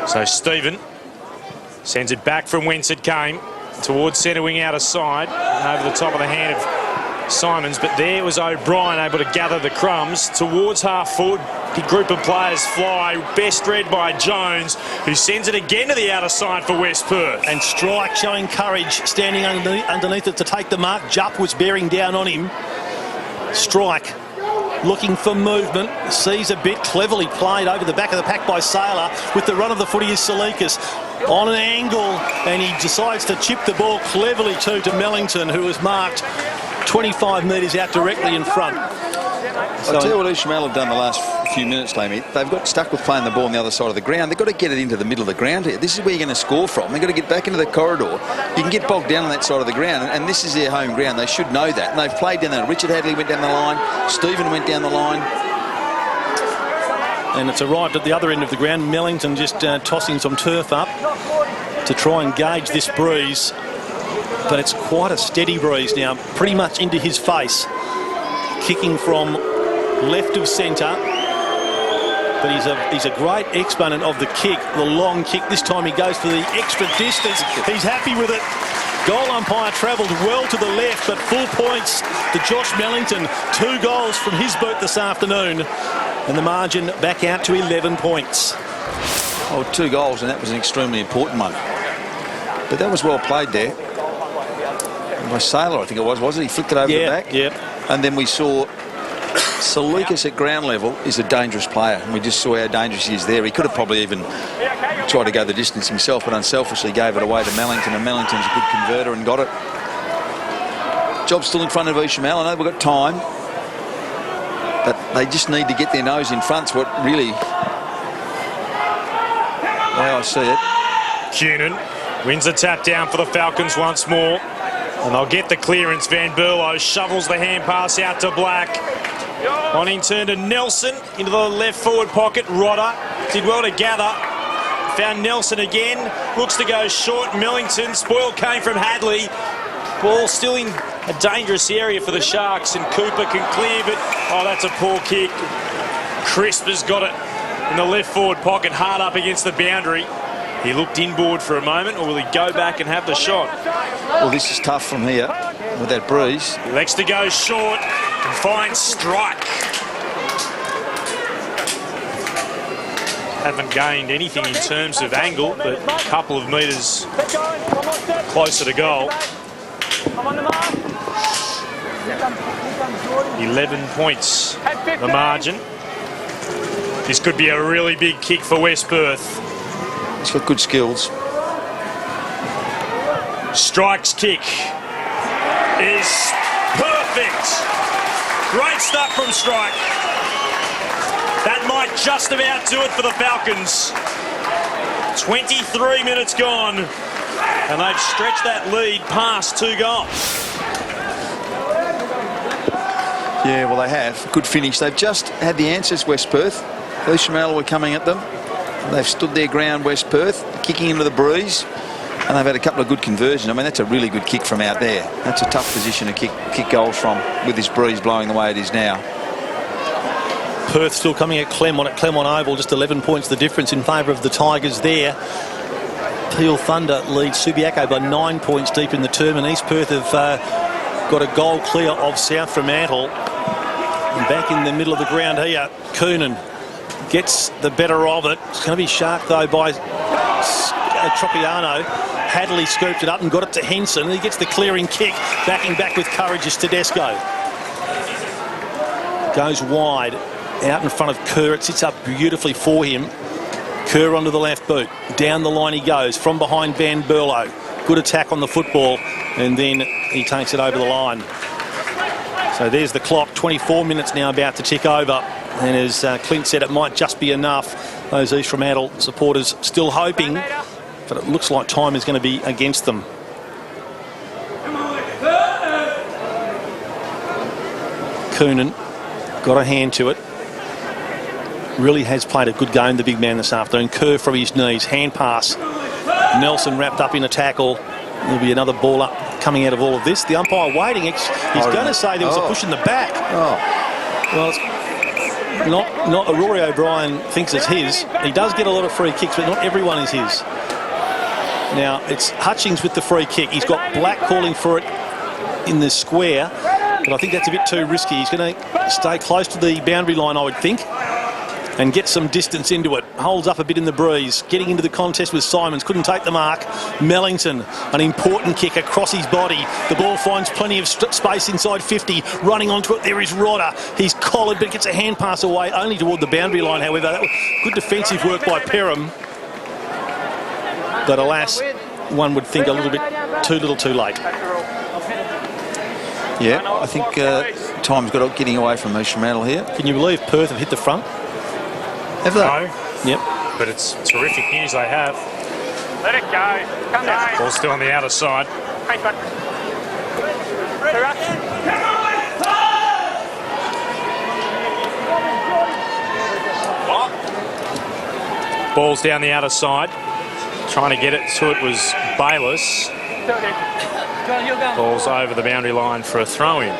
[SPEAKER 1] So Stephen sends it back from whence it came towards centre wing outer side, over the top of the hand of Simons, but there was O'Brien able to gather the crumbs towards half forward. Big group of players fly, best read by Jones, who sends it again to the outer side for West Perth.
[SPEAKER 2] And Strike showing courage, standing underneath it to take the mark. Jupp was bearing down on him. Strike looking for movement, sees a bit, cleverly played over the back of the pack by Saylor. With the run of the footy is Salikas on an angle, and he decides to chip the ball cleverly to Mellington, who was marked 25 metres out directly in front.
[SPEAKER 5] I'll tell you what Ishmael have done the last few minutes, Lamey. They've got stuck with playing the ball on the other side of the ground. They've got to get it into the middle of the ground here. This is where you're going to score from. They've got to get back into the corridor. You can get bogged down on that side of the ground, and this is their home ground. They should know that. And they've played down there. Richard Hadley went down the line. Stephen went down the line.
[SPEAKER 2] And it's arrived at the other end of the ground. Mellington just tossing some turf up to try and gauge this breeze. But it's quite a steady breeze now, pretty much into his face. Kicking from left of centre. But he's a great exponent of the kick, the long kick. This time he goes for the extra distance. He's happy with it. Goal umpire travelled well to the left, but full points to Josh Mellington. 2 goals from his boot this afternoon. And the margin back out to 11 points.
[SPEAKER 5] Oh, 2 goals, and that was an extremely important one. But that was well played there. By Saylor, I think it was, wasn't he? He flicked it over the back.
[SPEAKER 2] Yep.
[SPEAKER 5] And then we saw Salikas at ground level is a dangerous player, and we just saw how dangerous he is there. He could have probably even tried to go the distance himself, but unselfishly gave it away to Mellington, and Mellington's a good converter and got it. Job's still in front of Ishmael. I know we've got time, but they just need to get their nose in front. What really, how I see it.
[SPEAKER 1] Cunin wins the tap down for the Falcons once more. And they'll get the clearance. Van Berlo shovels the hand pass out to Black. On in turn to Nelson into the left forward pocket. Rodder did well to gather. Found Nelson again. Looks to go short. Millington. Spoil came from Hadley. Ball still in a dangerous area for the Sharks. And Cooper can clear, but oh, that's a poor kick. Crisp has got it in the left forward pocket, hard up against the boundary. He looked inboard for a moment, or will he go back and have the shot?
[SPEAKER 5] Well, this is tough from here with that breeze.
[SPEAKER 1] He elects to go short and finds Strike. Haven't gained anything in terms of angle, but a couple of metres closer to goal. 11 points the margin. This could be a really big kick for West Perth.
[SPEAKER 5] He's got good skills.
[SPEAKER 1] Strike's kick is perfect. Great stuff from Strike. That might just about do it for the Falcons. 23 minutes gone, and they've stretched that lead past 2 goals.
[SPEAKER 5] Yeah, well, they have. Good finish. They've just had the answers, West Perth. Leishmale were coming at them. They've stood their ground, West Perth, kicking into the breeze, and they've had a couple of good conversions. I mean, that's a really good kick from out there. That's a tough position to kick goals from with this breeze blowing the way it is now.
[SPEAKER 2] Perth still coming at Clermont Oval, just 11 points the difference in favour of the Tigers there. Peel Thunder leads Subiaco by 9 points deep in the term, and East Perth have got a goal clear of South Fremantle. And back in the middle of the ground here, Coonan gets the better of it. It's going to be sharked though by Tropiano. Hadley scooped it up and got it to Henson. He gets the clearing kick. Backing back with courage is Tedesco. Goes wide out in front of Kerr. It sits up beautifully for him. Kerr onto the left boot. Down the line he goes from behind Van Berlo. Good attack on the football, and then he takes it over the line. So there's the clock. 24 minutes now about to tick over. And as Clint said, it might just be enough. Those East Fremantle supporters still hoping, but it looks like time is going to be against them. Coonan got a hand to it. Really has played a good game, the big man, this afternoon. Kerr from his knees, hand pass. Nelson wrapped up in a tackle. There'll be another ball up coming out of all of this. The umpire waiting. He's going to say there was a push in the back. Well, it's not Rory O'Brien thinks it's his. He does get a lot of free kicks, but not everyone is his. Now, it's Hutchings with the free kick. He's got Black calling for it in the square, but I think that's a bit too risky. He's going to stay close to the boundary line, I would think, and get some distance into it. Holds up a bit in the breeze. Getting into the contest with Simons. Couldn't take the mark. Mellington, an important kick across his body. The ball finds plenty of space inside 50. Running onto it, there is Rodder. He's collared, but gets a hand pass away, only toward the boundary line, however. That was good defensive work by Perham. But alas, one would think a little bit too little too late.
[SPEAKER 5] Yeah, I think time's got getting away from East Fremantle here.
[SPEAKER 2] Can you believe Perth have hit the front?
[SPEAKER 5] Have they?
[SPEAKER 1] No.
[SPEAKER 2] Yep.
[SPEAKER 1] But it's terrific news they have.
[SPEAKER 7] Let it go. Come down.
[SPEAKER 1] Ball still on the outer side.
[SPEAKER 7] Hey, back.
[SPEAKER 1] Ball's down the outer side. Trying to get it to it was Bayless. Ball's over the boundary line for a throw-in.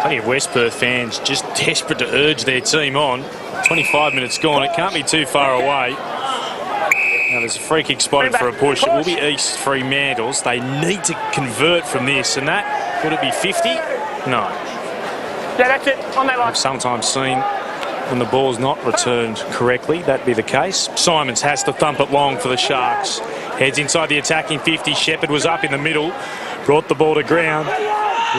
[SPEAKER 1] Plenty of West Perth fans just desperate to urge their team on. 25 minutes gone. It can't be too far away. Now there's a free kick spotted for a push. It will be East Fremantle's. They need to convert from this. And that, would it be 50? No.
[SPEAKER 7] Yeah, that's it. On that line.
[SPEAKER 1] I've sometimes seen when the ball's not returned correctly, that'd be the case. Simons has to thump it long for the Sharks. Heads inside the attacking 50. Shepherd was up in the middle. Brought the ball to ground.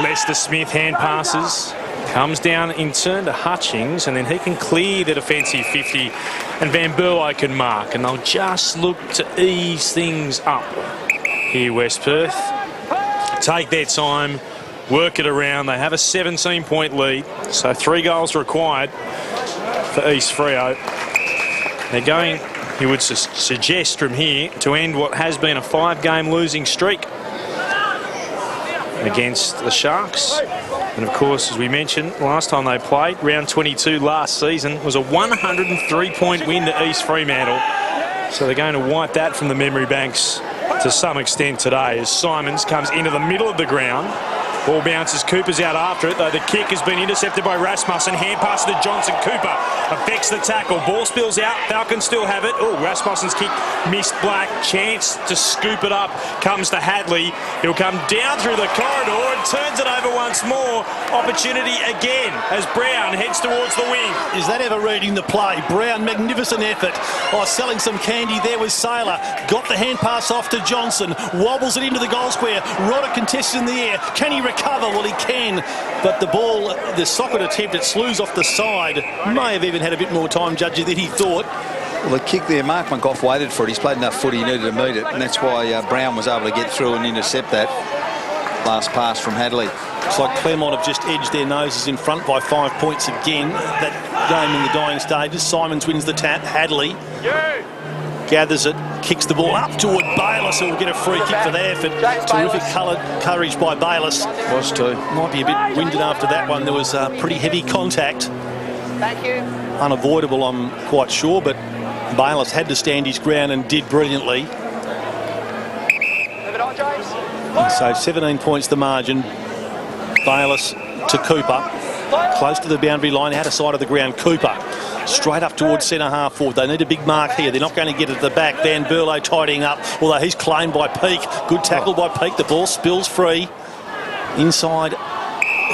[SPEAKER 1] Lester Smith hand passes. Comes down in turn to Hutchings, and then he can clear the defensive 50, and Van Berlo can mark, and they'll just look to ease things up here, West Perth. take their time, work it around. They have a 17-point lead, so 3 goals required for East Freo. They're going, you would suggest from here, to end what has been a 5-game losing streak against the Sharks. And of course, as we mentioned, last time they played, round 22 last season, was a 103-point win to East Fremantle. So they're going to wipe that from the memory banks to some extent today, as Simons comes into the middle of the ground. Ball bounces, Cooper's out after it, though the kick has been intercepted by Rasmussen. Hand pass to Johnson. Cooper affects the tackle. Ball spills out. Falcons still have it. Oh, Rasmussen's kick missed Black. Chance to scoop it up comes to Hadley. He'll come down through the corridor and turns it over once more. Opportunity again as Brown heads towards the wing.
[SPEAKER 2] Is that ever reading the play? Brown, magnificent effort. Oh, selling some candy there with Saylor. Got the hand pass off to Johnson. Wobbles it into the goal square. Rodder contested in the air. Can he recover? Well, he can, but the ball, the socket attempt, it slews off the side. May have even had a bit more time, Judgy, than he thought.
[SPEAKER 5] Well, the kick there, Mark McGough waited for it. He's played enough footy, he needed to meet it, and that's why Brown was able to get through and intercept that last pass from Hadley.
[SPEAKER 2] It's like Claremont have just edged their noses in front by 5 points again. That game in the dying stages. Simons wins the tap. Hadley gathers it, kicks the ball up toward Bayliss, who will get a free kick for their effort. Terrific courage by Bayliss.
[SPEAKER 5] Was too.
[SPEAKER 2] Might be a bit winded after that one. There was pretty heavy contact.
[SPEAKER 6] Thank you.
[SPEAKER 2] Unavoidable, I'm quite sure, but Bayliss had to stand his ground and did brilliantly.
[SPEAKER 6] Move it on, James.
[SPEAKER 2] And so 17 points the margin. Bayliss to Cooper. Close to the boundary line, out of sight of the ground. Cooper straight up towards centre half forward. They need a big mark here. They're not going to get it at the back. Van Berlo tidying up, although he's claimed by Peake. Good tackle by Peake. The ball spills free. Inside,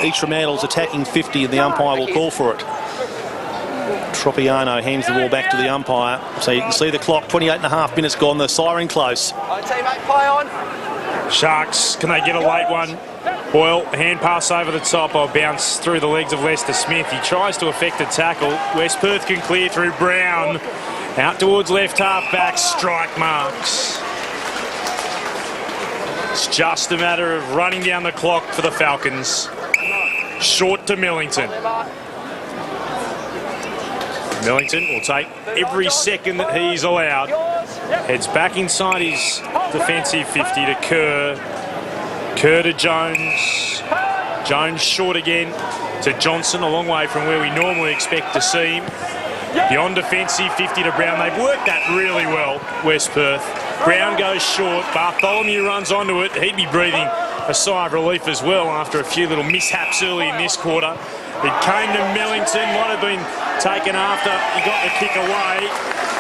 [SPEAKER 2] East Fremantle's attacking 50 and the umpire will call for it. Tropiano hands the ball back to the umpire. So you can see the clock, 28.5 minutes gone. The siren close.
[SPEAKER 6] On, teammate, play on.
[SPEAKER 1] Sharks, can they get a late one? Boyle, hand pass over the top, or bounce through the legs of Lester Smith. He tries to effect a tackle. West Perth can clear through Brown. Out towards left half back, strike marks. It's just a matter of running down the clock for the Falcons. Short to Millington. Millington will take every second that he's allowed. Heads back inside his defensive 50 to Kerr. Kerr to Jones. Jones short again to Johnson, a long way from where we normally expect to see him. Beyond defensive 50 to Brown. They've worked that really well, West Perth. Brown goes short. Bartholomew runs onto it. He'd be breathing a sigh of relief as well after a few little mishaps early in this quarter. It came to Millington, might have been taken after he got the kick away.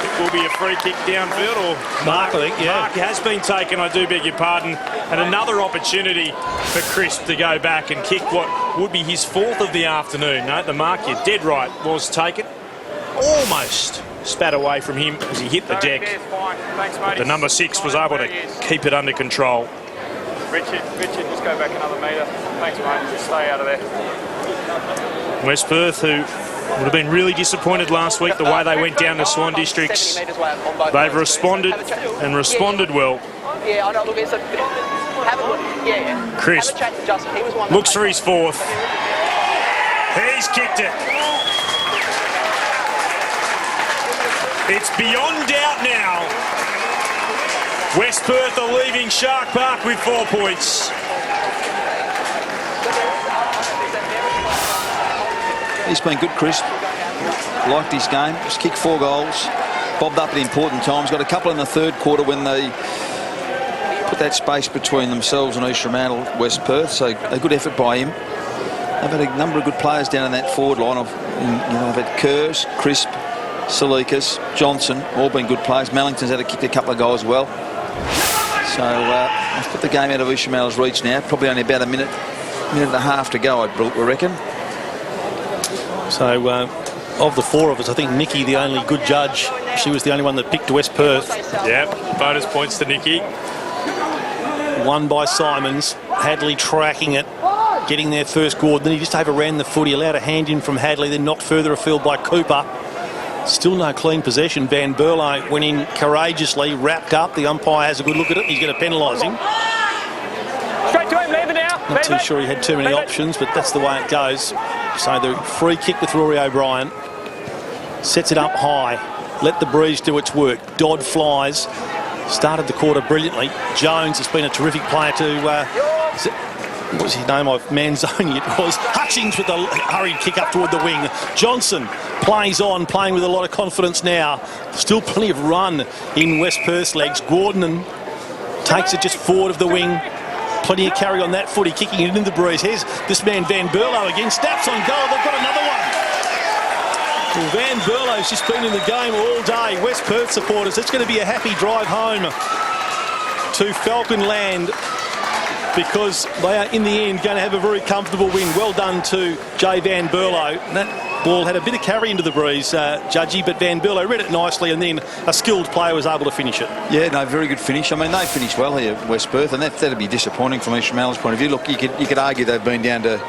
[SPEAKER 1] It will be a free kick downfield, or
[SPEAKER 2] Mark, I think, yeah.
[SPEAKER 1] Mark has been taken, I do beg your pardon. And another opportunity for Crisp to go back and kick what would be his 4th of the afternoon. No, the mark, you're dead right, was taken. Almost spat away from him as he hit the deck. But the number 6 was able to keep it under control.
[SPEAKER 7] Richard, just go back another metre. Thanks, mate. Just stay out of there.
[SPEAKER 1] West Perth, who would have been really disappointed last week the way they went down to Swan Districts. They've responded and responded well.
[SPEAKER 6] Yeah, I know. Look, it's a have a look. Yeah.
[SPEAKER 1] Crisp
[SPEAKER 6] have a chat to Justin. He was one
[SPEAKER 1] looks for his 4th. He's kicked it. It's beyond doubt now. West Perth are leaving Shark Park with 4 points.
[SPEAKER 5] He's been good, Chris. Liked his game. Just kicked 4 goals. Bobbed up at important times. Got a couple in the 3rd quarter when they put that space between themselves and East Fremantle, West Perth. So a good effort by him. They've had a number of good players down in that forward line. They've had Kerrs, Crisp, Salikas, Johnson, all been good players. Mellington's had to kick a couple of goals as well. So I've put the game out of East Fremantle's reach now. Probably only about a minute and a half to go, I reckon.
[SPEAKER 2] So of the 4 of us, I think Nikki, the only good judge, she was the only one that picked West Perth.
[SPEAKER 1] Yep, bonus points to Nikki.
[SPEAKER 2] Won by Simons. Hadley tracking it, getting there first. Gordon, he just overran the footy, allowed a hand in from Hadley, then knocked further afield by Cooper. Still no clean possession. Van Berlo went in courageously, wrapped up. The umpire has a good look at it. He's going to penalise him.
[SPEAKER 7] Straight to him, Liam.
[SPEAKER 2] Not too sure he had too many options, but that's the way it goes. So the free kick with Rory O'Brien. Sets it up high. Let the breeze do its work. Dodd flies. Started the quarter brilliantly. Jones has been a terrific player to... what was his name? Manzoni it was. Hutchings with the hurried kick up toward the wing. Johnson plays on, playing with a lot of confidence now. Still plenty of run in West Perth's legs. Gordon takes it just forward of the wing. Plenty of carry on that footy, kicking it into the breeze. Here's this man Van Berlo again. Snaps on goal. They've got another one. Well, Van Berlo's just been in the game all day. West Perth supporters, it's going to be a happy drive home to Falcon Land, because they are in the end going to have a very comfortable win. Well done to Jay Van Berlo. That ball had a bit of carry into the breeze, Judgy, but Van Berlo read it nicely, and then a skilled player was able to finish it. Yeah, no, very good finish. I mean, they finished well here, West Perth, and that'd be disappointing from EFrem's point of view. Look, you could argue they've been down to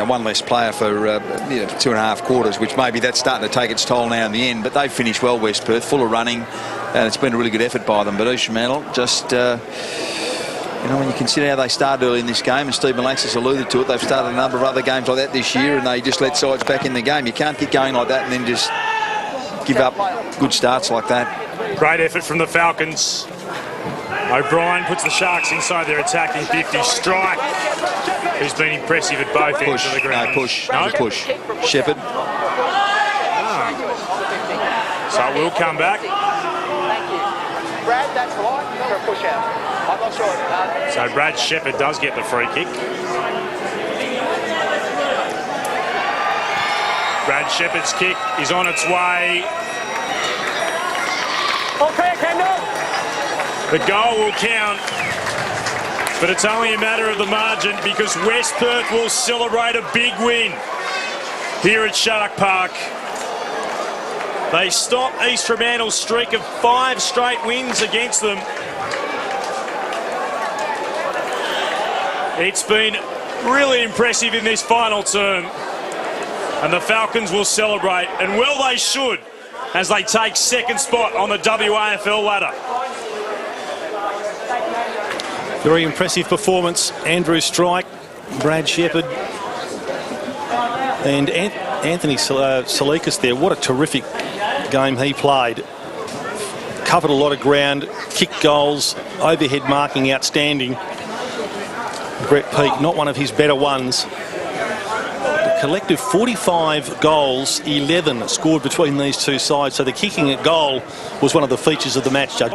[SPEAKER 2] one less player for 2.5 quarters, which maybe that's starting to take its toll now in the end. But they've finished well, West Perth, full of running, and it's been a really good effort by them. But EFrem just... when you consider how they started early in this game, and Steve Alexis alluded to it, they've started a number of other games like that this year, and they just let sides back in the game. You can't keep going like that and then just give up good starts like that.
[SPEAKER 1] Great effort from the Falcons. O'Brien puts the Sharks inside their attacking 50. Strike, who's been impressive at both ends of the ground.
[SPEAKER 5] No, push. Shepherd.
[SPEAKER 1] So it will come back.
[SPEAKER 6] Thank you. Brad, that's right. For a push out. I'm not sure.
[SPEAKER 1] So Brad Shepherd does get the free kick. Brad Shepherd's kick is on its way.
[SPEAKER 7] Okay, Kendall.
[SPEAKER 1] The goal will count, but it's only a matter of the margin, because West Perth will celebrate a big win here at Shark Park. They stop EFrem's streak of 5 straight wins against them. It's been really impressive in this final term, and the Falcons will celebrate, and well they should, as they take second spot on the WAFL ladder.
[SPEAKER 2] Very impressive performance. Andrew Strike, Brad Shepherd, and Anthony Salikas there. What a terrific game he played. Covered a lot of ground, kicked goals, overhead marking outstanding. Brett Peake, not one of his better ones. The collective 45 goals, 11 scored between these two sides, so the kicking at goal was one of the features of the match, Judge.